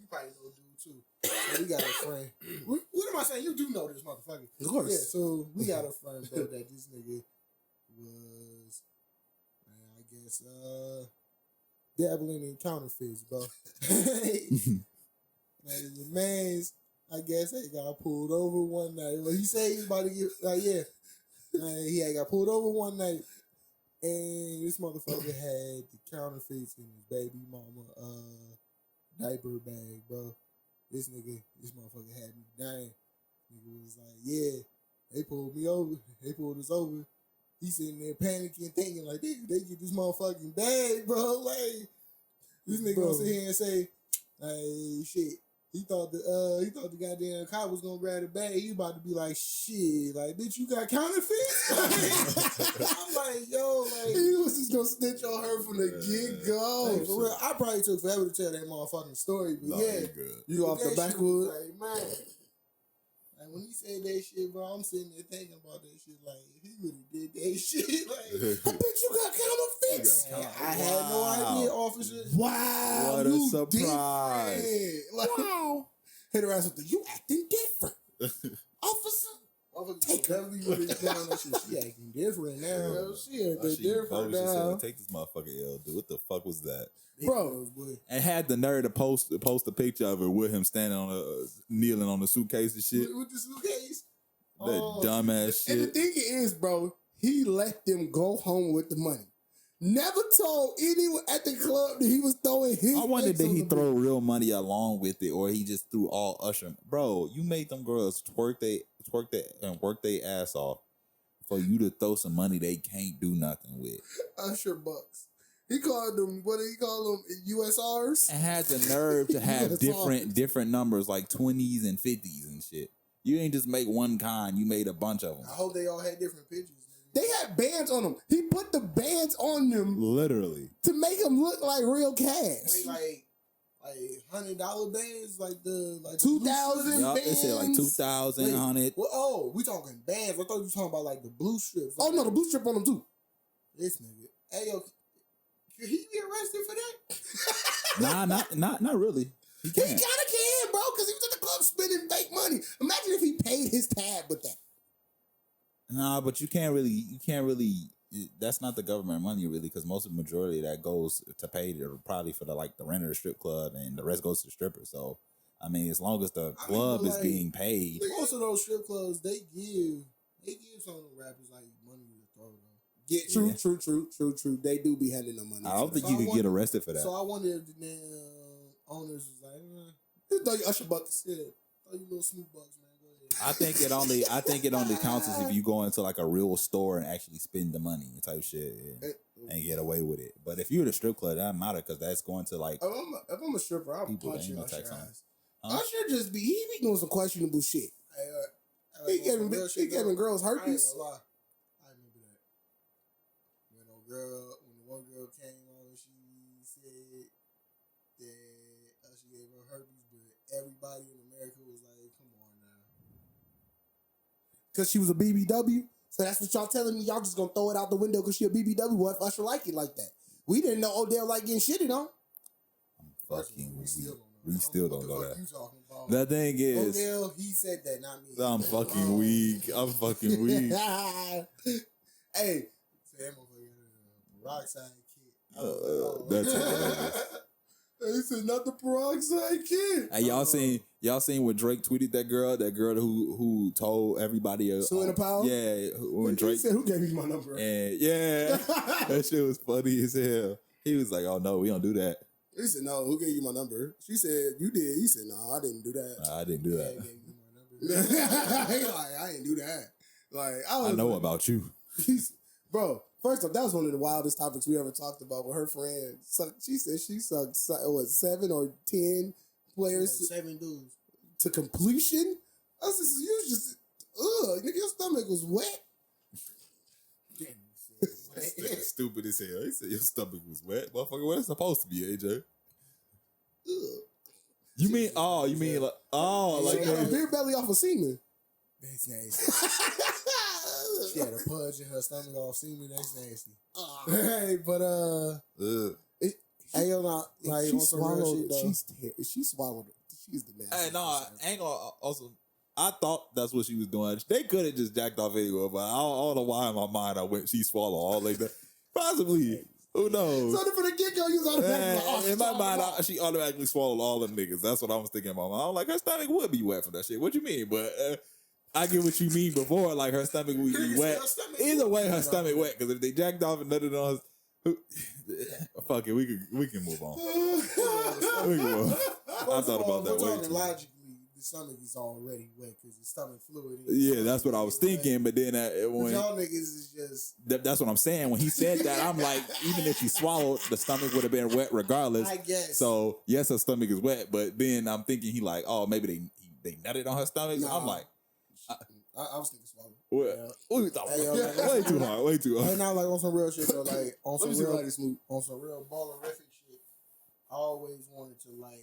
probably know dude too. So we got a friend. What am I saying? You do know this motherfucker, Of course. Yeah. So we got a friend, bro, that this nigga was, I guess, dabbling in counterfeits, bro. Like the man's, I guess, he got pulled over one night. Well, he said he was about to get, he had got pulled over one night, and this motherfucker had the counterfeits in his baby mama diaper bag, bro. This motherfucker had me dying. Nigga was like, yeah, they pulled me over. They pulled us over. He sitting there panicking, thinking like, they get this motherfucking bag, bro. Like, this nigga gonna sit here and say, hey, shit. He thought the goddamn cop was gonna grab the bag. He about to be like, shit, like, bitch, you got counterfeits? I'm like, yo, like, He was just gonna snitch on her from the get-go. like, for real, I probably took forever to tell that motherfucking story, but No, yeah, you good. You off the that shit backwood? was like, man, like when he said that shit, bro, I'm sitting there thinking about that shit. Like, if he really did that shit, like, I bet you got counterfeits. man, I had no idea, officer. Wow. What a you surprise. different. Like, Wow. hit her ass with the, you acting different. Officer. Motherfucker definitely really down that shit. She acting different now. Yo, she acting That shit different bogus as hell. now. Take this motherfucker L, dude. What the fuck was that? Bro. And had the nerve to post a picture of her with him standing on kneeling on the suitcase and shit. With the suitcase. That dumbass And the shit. thing is, bro, he let them go home with the money. Never told anyone at the club that he was throwing his. I wonder face did on he the throw bill. real money along with it, or he just threw all Usher. Bro, you made them girls twerk they and work their ass off for you to throw some money they can't do nothing with. Usher bucks. He called them. What did he call them? USRs. And had the nerve to have Yes, different numbers like 20s and 50s and shit. You ain't just make one kind. You made a bunch of them. I hope they all had different pictures. They had bands on them. He put the bands on them Literally to make them look like real cash. Wait, like $100 bands, like the 2,000 yup, bands. it said like 2,000, 100. Well, oh, we talking bands. I thought you were talking about like the blue strips. Oh no, the blue strip on them too. This nigga. Hey yo, could he be arrested for that? Not really. He He can't. kind of can, bro, because he was at the club spending fake money. Imagine if he paid his tab with that. Nah, but you can't really. That's not the government money really, because most of the majority of that goes to pay probably for the rent of the strip club, and the rest goes to the stripper. So, I mean, as long as the club is being paid, most of those strip clubs they give some of the rappers like money to throw them. Yeah, true. They do be handing them money. I don't think So you I could wonder- get arrested for that. So I wonder if the damn owners was like, You throw your Usher bucks. yeah, throw you little Smoot bucks, man. Go ahead. I think it only counts as if you go into like a real store and actually spend the money type shit and get away with it. But if you're at a strip club, that doesn't matter because that's going to like If I'm a stripper, I'll people that punch ain't you. no tax on it. Usher just be he be doing some questionable shit. He giving girls I ain't herpes. gonna lie. I remember that. When the one girl came on, she said that she gave her herpes, but everybody in America was like, come on now. Because she was a BBW. So that's what y'all telling me. Y'all just gonna throw it out the window because she a BBW. What if Usher like it like that? We didn't know Odell like getting shitted on. fucking We still don't know. we still don't know What that. you talking about? The thing is, Odell, he said that, not me. I'm fucking weak. I'm fucking weak. Hey, Say that motherfucker, peroxide kid. That's hilarious. he said not the peroxide kid. Hey, y'all seen what Drake tweeted that girl who told everybody Sue in the Powell? Yeah, when He Drake said, who gave you my number? and yeah, that shit was funny as hell. He was like, "Oh no, we don't do that." He said, no, who gave you my number? She said, you did. He said, no, I didn't do that. I didn't do Yeah, that. he gave me my number. Like, I didn't do that. Like, I know about you. Bro, first off, that was one of the wildest topics we ever talked about with her friend. She said she sucked, 7 or 10 players Like 7 dudes. to completion. I was just, you was just, nigga, your stomach was wet. Stupid as hell. He said your stomach was wet, motherfucker. What it's supposed to be, AJ? You mean like She got a beer belly off of semen. That's nasty. She had a pudge in her stomach off semen. That's nasty. Hey, but Hey, yo, nah, like she on some real swallowed. shit, though. She swallowed it. She's the man. Hey, no, I ain't gonna. Also, I thought that's what she was doing. They could have just jacked off anyway, but I don't know why in my mind I went. She swallowed all like that. Possibly, who knows? So for the get-go, you was automatically like, In my mind, she automatically swallowed all them niggas. That's what I was thinking in my mind. I'm like, her stomach would be wet for that shit. What you mean? But I get what you mean before. Like her stomach would be wet. Either way, her stomach wet. Because if they jacked off and nutted on us, fuck it, we can move on. We can move on. I thought about that way too. Logically, the stomach is already wet because the stomach fluid. Yeah, that's what I was thinking. But then when y'all niggas is just. that's what I'm saying. When he said that, I'm like, even if she swallowed, the stomach would have been wet regardless. I guess. So yes, her stomach is wet. But then I'm thinking he like, oh, maybe they nutted on her stomach. Nah. I'm like, I was thinking swallow. what? Yeah. What you thought? Hey, yo, Way too hard. Way too Hey, hard. now like on some real shit though, like on some Let me see real Mighty Smoot. on some real ballerific shit. I always wanted to like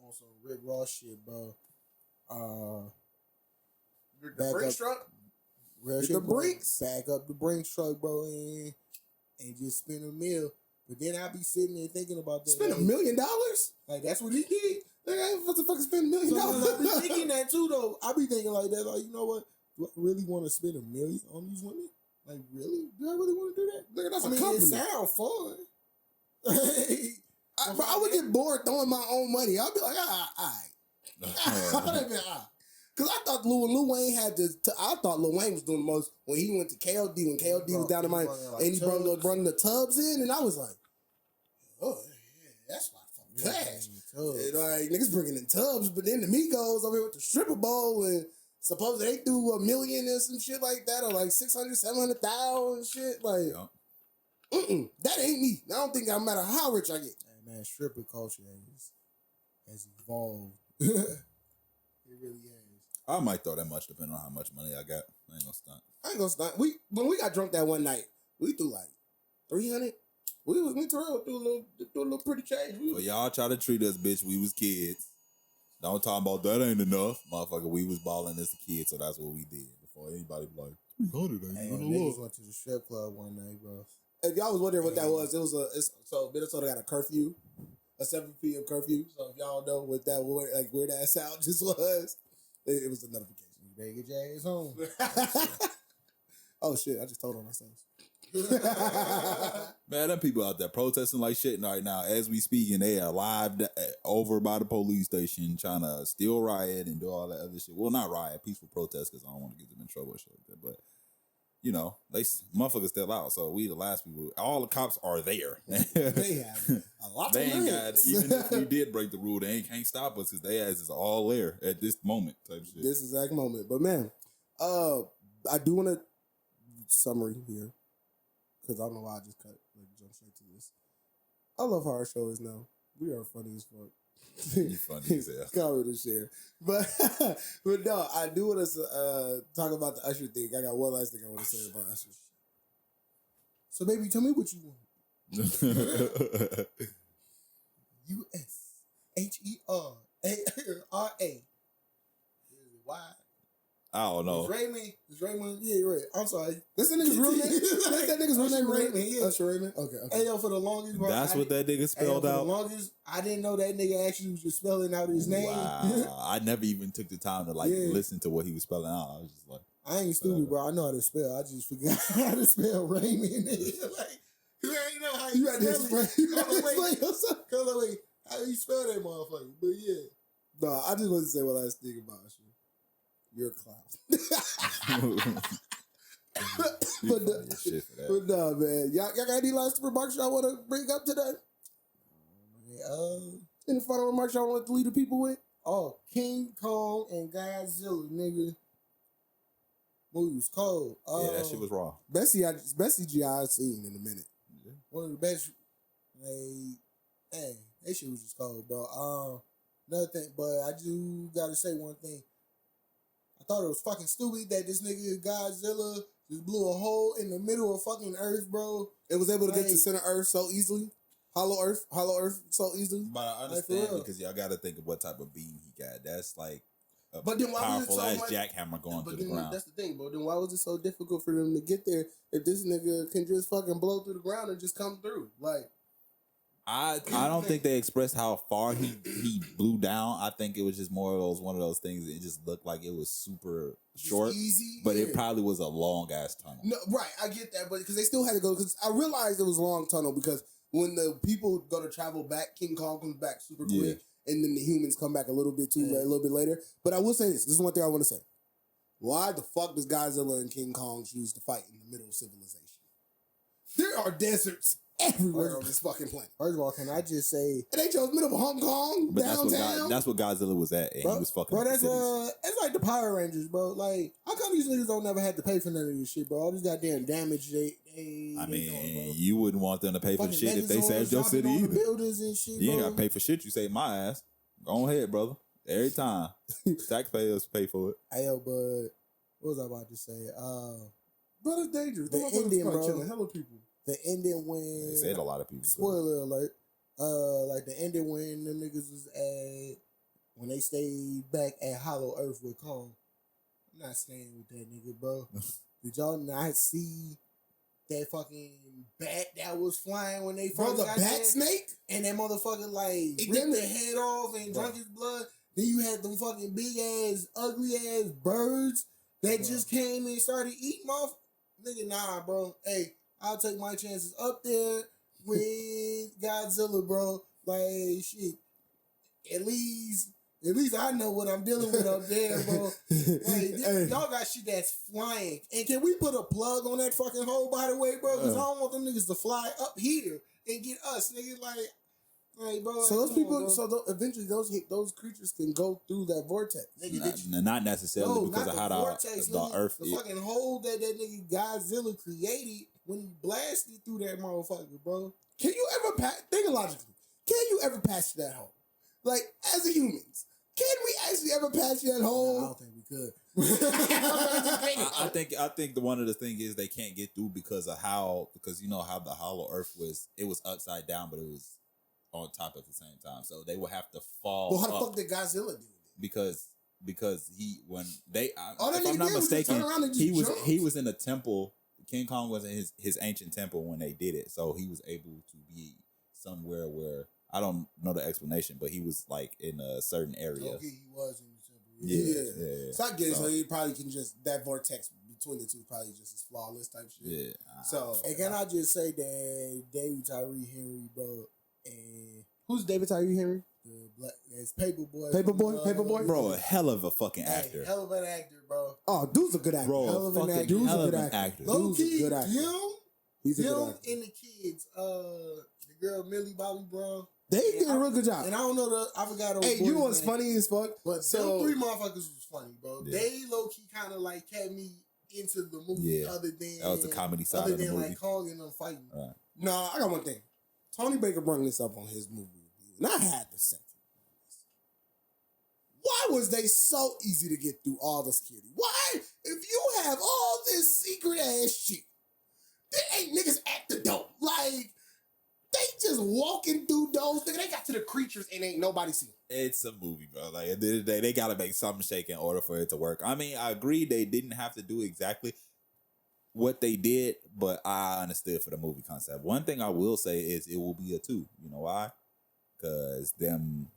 on some Rick Ross shit, bro. The Back Brinks up. truck? Real The shit, bro. Brinks? Back up the Brinks truck, bro, and just spend a meal. But then I be sitting there thinking about that. Spend $1 like, million? like that's what he did. Nigga, I ain't supposed to fucking spend $1 million. Sometimes I be thinking that too, though. I be thinking like that. Like, you know what? Do I really want to spend $1 million on these women? Like, really? Do I really want to do that? Nigga, that's I a mean, company. it sound fun. I would get bored throwing my own money. I'd be like, all right. I'd be like, Because I thought Lil Wayne had to. I thought Lil Wayne was doing the most when he went to KLD. When KLD was down in Miami, and he brought the tubs in, and I was like, oh yeah, that's like fucking cash. And, like niggas bringing in tubs, but then the Migos over here with the stripper bowl, and supposedly they do $1 million and some shit like that, or like 600, 700,000 shit. Like, that ain't me. I don't think no matter how rich I get. Hey, man, stripper culture has evolved. It really has. I might throw that much depending on how much money I got. I ain't gonna stunt. I ain't gonna stunt. When we got drunk that one night, we threw like 300. Me and Terrell threw a little pretty change. Well, y'all try to treat us, bitch. We was kids. Don't talk about that ain't enough, motherfucker. We was balling as a kid, so that's what we did. Before anybody be like 300 ain't Hey, gonna niggas look. went to the strip club one night, bro. If y'all was wondering what that was, so Minnesota got a curfew, a 7 p.m. curfew. So if y'all know what that where that sound just was, it was a notification. You better get your ass home. Oh shit! I just told on ourselves. Man, them people out there protesting like shit right now as we speak, and they are live over by the police station trying to still riot and do all that other shit. Well, not riot, peaceful protest, because I don't want to get them in trouble or shit like that. But you know, they motherfuckers still out. So we the last people. All the cops are there. They have a lot. They ain't got. Even if we did break the rule, they can't stop us because they ass is all there at this moment. Type shit. This exact moment. But man, I do want to summary here because I don't know why I just jump straight to this. I love how our show is now. We are funny as fuck. You funny as hell. Comment and share. But no, I do want to talk about the Usher thing. I got one last thing I want to say about Usher. So baby, tell me what you want. USHERARA. Why? I don't know. It's Raymond. Yeah, you're right. I'm sorry. That's the nigga's real name. That's that nigga's real name. Raymond. Yeah. Usher Raymond. Okay. Hey yo, for the longest, bro. That's what that nigga spelled For out. the longest, I didn't know that nigga actually was just spelling out his name. Wow. I never even took the time to listen to what he was spelling out. I was just like, I ain't stupid, bro. I know how to spell. I just forgot how to spell Raymond. Like, you ain't know how you had to explain. You had to explain yourself. Wait, how you spell that motherfucker? But yeah. No, I just want to say one last thing about Usher. You're a clown. But no, man. Y'all got any last remarks y'all want to bring up today? Any final remarks y'all want to leave the people with? Oh, King Kong and Godzilla, nigga. Movie was cold. Yeah, that shit was raw. Best CGI I've seen in a minute. Yeah. One of the best. Hey, that shit was just cold, bro. Another thing, but I do gotta say one thing. I thought it was fucking stupid that this nigga Godzilla just blew a hole in the middle of fucking Earth, bro. It was able to get to center Earth so easily. Hollow Earth so easily. But I understand because y'all got to think of what type of beam he got. That's like a but then why powerful was it so ass jackhammer going to the ground. That's the thing, bro. Then why was it so difficult for them to get there if this nigga can just fucking blow through the ground and just come through? Like, I don't think they expressed how far he blew down. I think it was just more of one of those things. It just looked like it was super short, easy, but it probably was a long ass tunnel. No, right, I get that, but because they still had to go. Because I realized it was a long tunnel because when the people go to travel back, King Kong comes back super quick, and then the humans come back a little bit a little bit later. But I will say this. This is one thing I want to say. Why the fuck does Godzilla and King Kong choose to fight in the middle of civilization? There are deserts everywhere on this fucking planet. First of all, can I just say, and they chose middle of Hong Kong, but downtown. That's what Godzilla was at, and he was fucking. Bro, it's like the Power Rangers, bro. Like, how come these niggas don't never have to pay for none of this shit, bro? All this goddamn damage they doing, you wouldn't want them to pay for shit if they saved your city either. Buildings and shit, you ain't got to pay for shit. You save my ass. Go ahead, brother. Every time, taxpayers pay for it. Hey, yo, but what was I about to say? Bro, it's dangerous. The ending, bro. Killing hella people. The ending when They said a lot of people. Spoiler alert. Like the ending when them niggas was when they stayed back at Hollow Earth with Kong. I'm not staying with that nigga, bro. Did y'all not see that fucking bat that was flying when they first got bat there? snake? And that motherfucker like ripped their head off and drank his blood. Then you had them fucking big ass, ugly ass birds that just came and started eating off. Nigga, nah, bro. Hey, I'll take my chances up there with Godzilla, bro. Like, shit. At least I know what I'm dealing with up there, bro. Like, y'all got shit that's flying. And can we put a plug on that fucking hole, by the way, bro? Because I don't want them niggas to fly up here and get us, nigga. Like, bro. So those people, eventually those creatures can go through that vortex. Not necessarily because of how the Earth is. The fucking hole that nigga Godzilla created when he blasted through that motherfucker, bro. Can you ever think logically? Can you ever pass that hole? Like, as a humans, can we actually ever patch that Nah, I hole? don't think we could. I think one of the thing is they can't get through because you know how the hollow earth was, it was upside down, but it was on top at the same time. So they will have to fall. Well, how the up fuck did Godzilla do it? because he when they All that if I'm nigga not did was just turn mistaken, around and just he jump. was in a temple. King Kong was in his ancient temple when they did it, so he was able to be somewhere where I don't know the explanation, but he was like in a certain area. Okay, he was in the temple. Yeah. So I get it. So he probably can just that vortex between the two probably just is flawless type shit. Yeah. So And can I just say that David Tyree Henry, bro, and who's David Tyree Henry? the black, it's Paperboy. Paperboy? Bro, a hell of a fucking Hey, actor. hell of an actor, bro. Oh, dude's a good actor. Bro, Hell of an fucking actor. Dude's hell a of good an actor. actor. Low Dude's a key, good actor. He's a him good actor. and the kids, the girl Millie Bobby Brown. They did a real good job. And I don't know I forgot. Hey, you know what's funny as fuck? But So- them three motherfuckers was funny, bro. Yeah. They low key kind of like kept me into the movie. Yeah. Other than That was the comedy side other of the than movie. like Kong and them fighting. Right. No, I got one thing. Tony Baker brought this up on his movie review, and I had to say, why was they so easy to get through all the security? Why, if you have all this secret ass shit, there ain't niggas at the door. Like, they just walking through doors. Nigga, they got to the creatures and ain't nobody seen them. It's a movie, bro. Like at the end of the day, they gotta make something shake in order for it to work. I mean, I agree they didn't have to do exactly what they did, but I understood for the movie concept. One thing I will say is it will be a 2. You know why? Because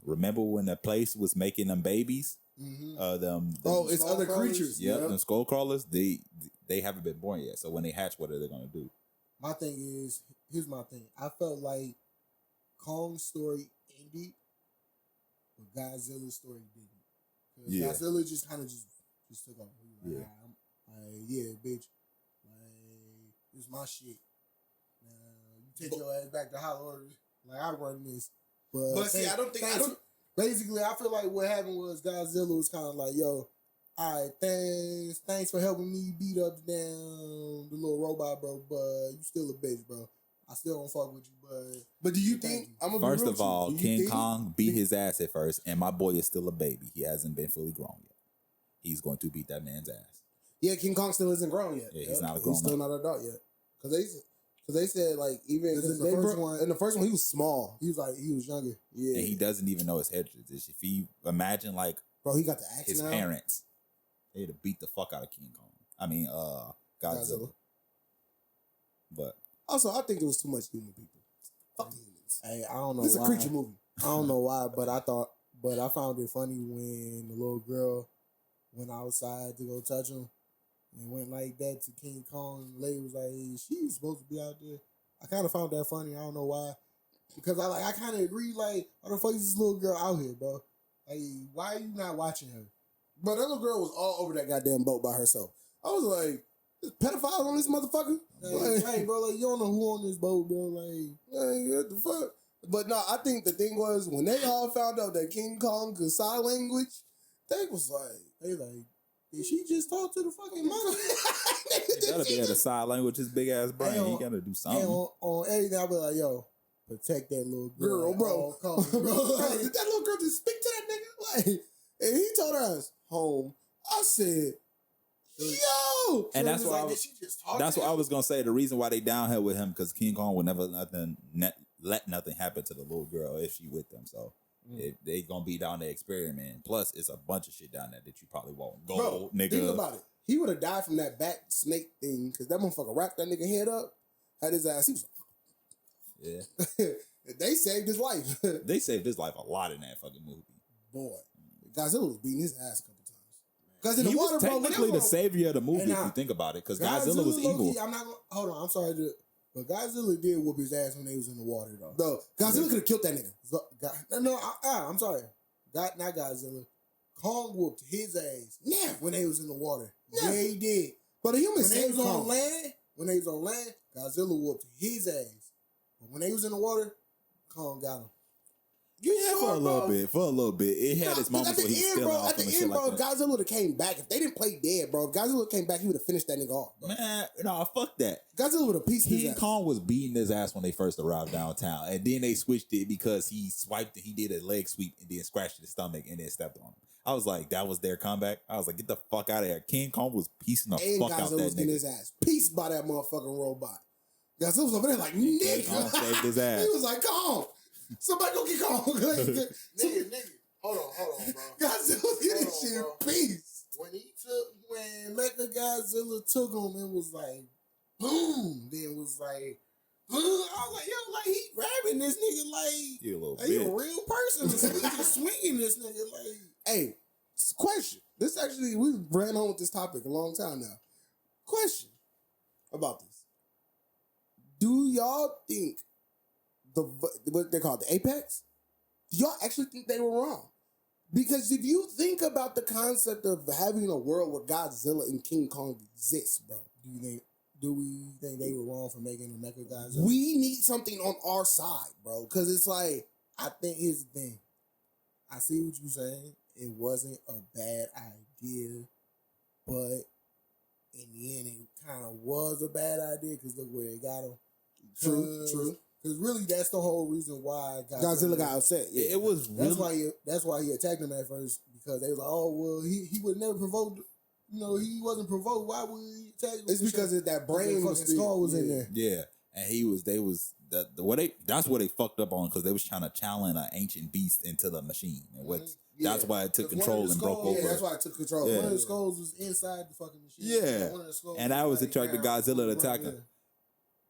remember when the place was making them babies? Mm-hmm. Them Oh, it's skull other crawlers? creatures. yeah, Yeah. them skull crawlers. They haven't been born yet. So when they hatch, what are they gonna do? My thing is, here's my thing. I felt like Kong's story ended, but Godzilla's story didn't. 'Cause Yeah. Godzilla just kind of just took off. He was like, Yeah. yeah, bitch. Like, this is my shit. You take your ass back to Hollow Earth. Like, I run this. But see, I don't think- I don't- Basically, I feel like what happened was Godzilla was kind of like, yo, all right, thanks for helping me beat up down the little robot, bro, but you still a bitch, bro. I still don't fuck with you, But do you Thank think, you. I'm gonna be First real of with you. all, Do you King think- Kong beat his ass at first, and my boy is still a baby. He hasn't been fully grown yet. He's going to beat that man's ass. Yeah, King Kong still isn't grown yet. Yeah, he's not a grown He's still up. not an adult yet. Because they said like even 'Cause because in the first one- in the first one he was small. he was younger. Yeah, And he doesn't even know his head tradition. If you imagine like bro, he got the axe his now. parents, they'd have beat the fuck out of King Kong. I mean, Godzilla. But Also, I think there was too much human people. Fuck humans. Hey, I don't know This is a why. creature movie. I don't know why, but I found it funny when the little girl went outside to go touch him and went like that to King Kong. The lady was like, hey, she's supposed to be out there. I kind of found that funny. I don't know why. Because I kind of agree, like, why the fuck is this little girl out here, bro? Like, why are you not watching her? But that little girl was all over that goddamn boat by herself. I was like, there's pedophiles on this motherfucker? Like, hey, bro, like, you don't know who on this boat, bro. Like, What the fuck? But no, I think the thing was when they all found out that King Kong could sign language, they was like, they like, did she just talk to the fucking mother? he gotta be able to sign language his big ass brain. Hey, He gotta do And something. on everything, I'll be like, yo, protect that little girl, girl, at bro. all costs, Bro, bro. did that little girl just speak to that nigga? Like, and he told her ass home. I said, yo! And that's So it was why I like, was- did she just talk That's to what I him? was gonna say. The reason why they down here with him because King Kong would never let nothing happen to the little girl if she with them. So they gonna be down there experimenting. Plus, it's a bunch of shit down there that you probably won't go, Bro, nigga. think about it. He would have died from that bat snake thing because that motherfucker wrapped that nigga head up, had his ass. He was Yeah, they saved his life. they saved his life a lot in that fucking movie. Boy, Godzilla was beating his ass a couple times. Because in He the was water, bro, technically the savior of the movie And if now, you think about it, because Godzilla was evil. low-key, I'm not gonna, hold on, I'm sorry, but Godzilla did whoop his ass when they was in the water, though. No, Godzilla could have killed that nigga. I'm sorry. Not Godzilla. Kong whooped his ass. Yeah. When they was in the water. Yeah. Yeah, he did. But the human When they saved was on Kong. land, Godzilla whooped his ass. But when they was in the water, Kong got him. You Yeah, sure, for a little bro? bit. For a little bit. It had No, its moments at where the he was end, stealing bro. off At them the and shit end, bro, like if that. Godzilla would have came back, if they didn't play dead, bro, if Godzilla would have came back, he would have finished that nigga off, bro. Man, no, fuck that. Godzilla would have pieced his King ass. Kong was beating his ass when they first arrived downtown, and then they switched it because he swiped and he did a leg sweep and then scratched his stomach and then stepped on him. I was like, that was their comeback. I was like, get the fuck out of here. King Kong was piecing the And fuck out Godzilla that was getting nigga. his ass pieced by that motherfucking robot. Godzilla was over there like, King nigga. Kong saved his ass. He was like, Kong. Somebody go get Kong. nigga. Hold on, bro. Godzilla was getting Hold on, shit bro. pieced. When Mecha Godzilla took him, it was like, boom. Then it was like, boom. I was like, yo, like he grabbing this nigga like, You a little like he a bitch. real person. This nigga just swinging this nigga like. Hey, question. This actually, we ran on with this topic a long time now. Question about this. Do y'all think what they call it, the Apex? Do y'all actually think they were wrong? Because if you think about the concept of having a world where Godzilla and King Kong exists, bro, Do we think they were wrong for making a Mecha Godzilla? we need something on our side, bro. Because it's like, I think here's the thing. I see what you're saying. It wasn't a bad idea, but in the end, it kind of was a bad idea because look where it got him. True. Because really, that's the whole reason why Godzilla got upset. Yeah. It was really. That's why he attacked him at first because they were like, oh well, he would never provoke. You know, he wasn't provoked. Why would he attack him? It's because of that brain fucking skull was in there. Yeah, and that's what they fucked up on because they was trying to challenge an ancient beast into the machine, and that's why it took control and broke over. Yeah, that's why it took control. Yeah. One of the skulls was inside the fucking machine. Yeah. One of the skulls And that was like attracted down. Godzilla to attack him.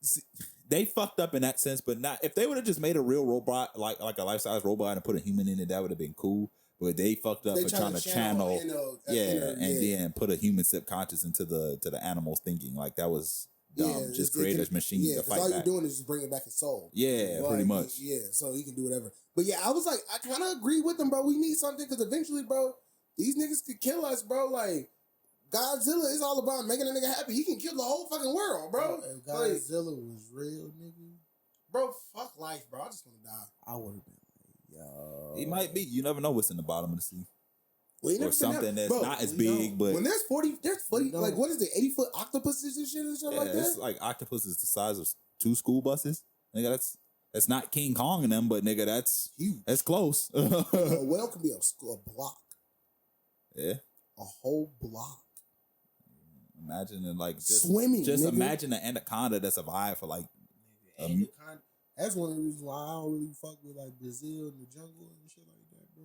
See, they fucked up in that sense, but not if they would have just made a real robot, like a life size robot, and put a human in it, that would have been cool. But they fucked up for trying to channel, then put a human subconscious into the animal's thinking. Like that was dumb. Yeah, just create a machine to fight all back. you're doing is just bringing back his soul. Yeah, Like, pretty much. Yeah, so he can do whatever. But yeah, I was like, I kind of agree with him, bro. We need something because eventually, bro, these niggas could kill us, bro. Like Godzilla is all about making a nigga happy. He can kill the whole fucking world, bro. If Godzilla was real, nigga, bro, fuck life, bro. I just want to die. I would have been like, yo. He might be. You never know what's in the bottom of the sea. Well, Or something that's not as big, but when there's 40, like what is it, 80-foot octopuses and shit like that? It's like octopus is the size of 2 school buses. Nigga, that's not King Kong in them, but nigga, that's huge. That's close. A whale could be a block. Yeah. A whole block. Imagine it like just swimming. Just nigga. imagine an anaconda that survived for like. That's one of the reasons why I don't really fuck with like Brazil and the jungle and shit like that, bro.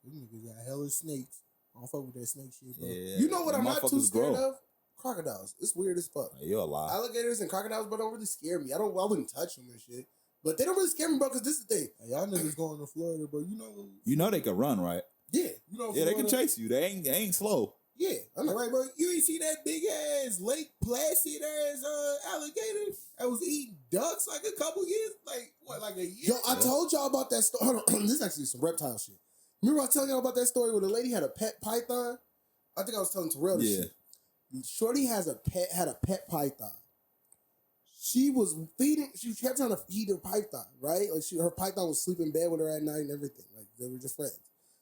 Them niggas got hella snakes. I don't fuck with that snake shit, bro. Yeah, you know what I'm not too scared grow. of? Crocodiles. It's weird as fuck. You're a lie. Alligators and crocodiles, but don't really scare me. I wouldn't touch them and shit. But they don't really scare me, bro, because this is the thing. Hey, y'all niggas going to Florida, bro. You know they can run, right? Yeah. You know Yeah, they can chase you. They ain't slow. Yeah. I'm Right, bro. You ain't see that big ass Lake Placid ass alligator that was eating ducks like a couple years, like a year. Yo, I told y'all about that story. Hold on. This is actually some reptile shit. Remember I was telling y'all about that story where the lady had a pet python? I think I was telling Terrell this shit. Shorty had a pet python. She kept trying to feed her python, right? Like her python would sleep in bed with her at night and everything. Like they were just friends.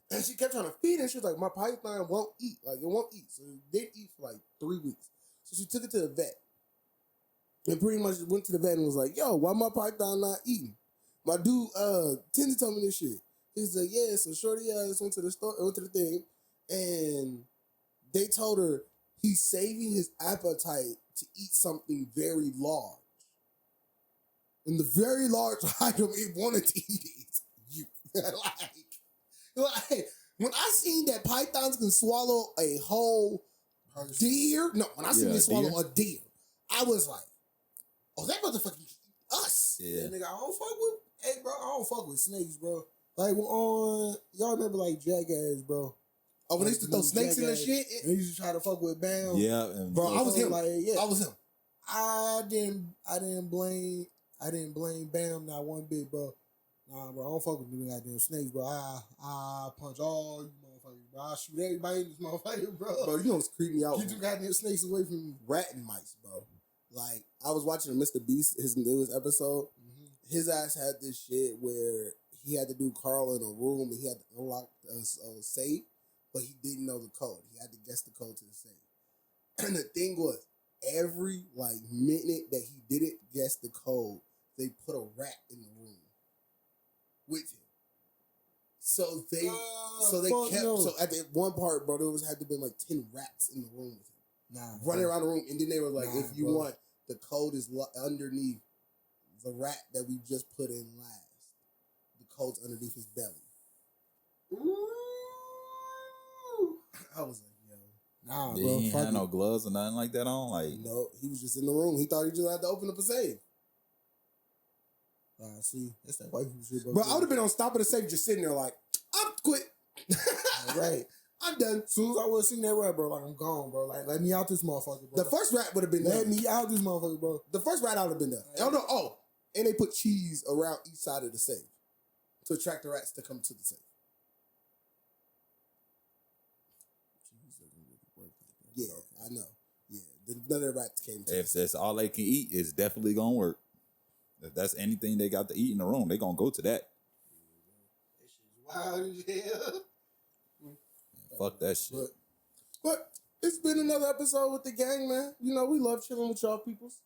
And she kept trying to feed it. And she was like, my python won't eat. Like it won't eat. So it didn't eat for like 3 weeks. So she took it to the vet. And pretty much went to the vet and was like, yo, why my python not eating? My dude, Tinder told me this shit. He was like, yeah, so Shorty just went to the store, went to the thing, and they told her he's saving his appetite to eat something very large. And the very large item it wanted to eat is you. like, when I seen that pythons can swallow a whole deer, when I seen it swallow a deer, I was like, oh, that motherfucker us. Yeah. Nigga, I don't fuck with, hey, bro, I don't fuck with snakes, bro. Like, y'all remember, like, Jackass, bro? Oh, when they used to throw snakes in the shit? And they used to try to fuck with Bam. Yeah. Bro, I was him. Like, yeah. I was him. I didn't blame Bam not one bit, bro. Nah, bro, I don't fuck with them goddamn snakes, bro. I punch all you motherfuckers, bro. I shoot everybody in this motherfucker, bro. Bro, you don't creep me out. Get them goddamn snakes away from me. Rat and mice, bro. Like, I was watching Mr. Beast, his newest episode. Mm-hmm. His ass had this shit where he had to do Carl in a room and he had to unlock a safe, but he didn't know the code. He had to guess the code to the safe. And the thing was, every minute that he didn't guess the code, they put a rat in the room with him. So they fuck kept no. so at the one part, bro, there had to be like 10 rats in the room with him. Nah, Running around the room, and then they were like, Nah, if you bro. want, the code is underneath the rat that we just put in last. The code's underneath his belly. Ooh. I was like, yo. Nah, Yeah, bro. he ain't Fuck had it. no gloves or nothing like that on. Like, No, he was just in the room. He thought he just had to open up a safe. See, it's that white people shit, bro. Bro, I would have been on top of the safe just sitting there like, I'm quit. Right. I'm done. As soon as I would have seen that rat, bro, like, I'm gone, bro. Like, let me out this motherfucker, bro. The first rat would have been Let there. me out this motherfucker, bro. The first rat I would have been there. Oh, no. Oh, and they put cheese around each side of the safe to attract the rats to come to the safe. Cheese doesn't really work like that. Yeah, Okay. I know. Yeah, none of the rats came to if that's all they can eat, it's definitely gonna work. If that's anything they got to eat in the room, they gonna go to that. That shit's wild as hell. Fuck that shit. But it's been another episode with the gang, man. You know, we love chilling with y'all peoples.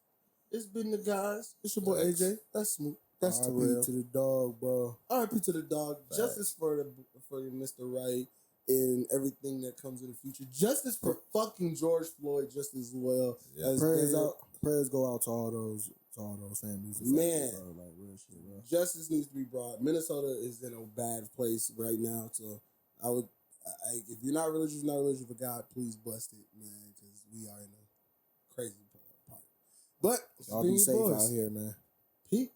It's been the guys. It's your boy Facts. AJ. That's Smoot. That's R.I.P. Terrell. to the dog, bro. R.I.P. to the dog. Facts. Justice for Mr. Wright and everything that comes in the future. Justice for fucking George Floyd just as well. Yeah. As Prayers Daniel. prayers go out to all those families. affected, Man. bro. Like real shit, bro. Justice needs to be brought. Minnesota is in a bad place right now, so if you're not religious, for God, please bless it, man, because we are in a crazy part. But Y'all be safe out here, man. Peace.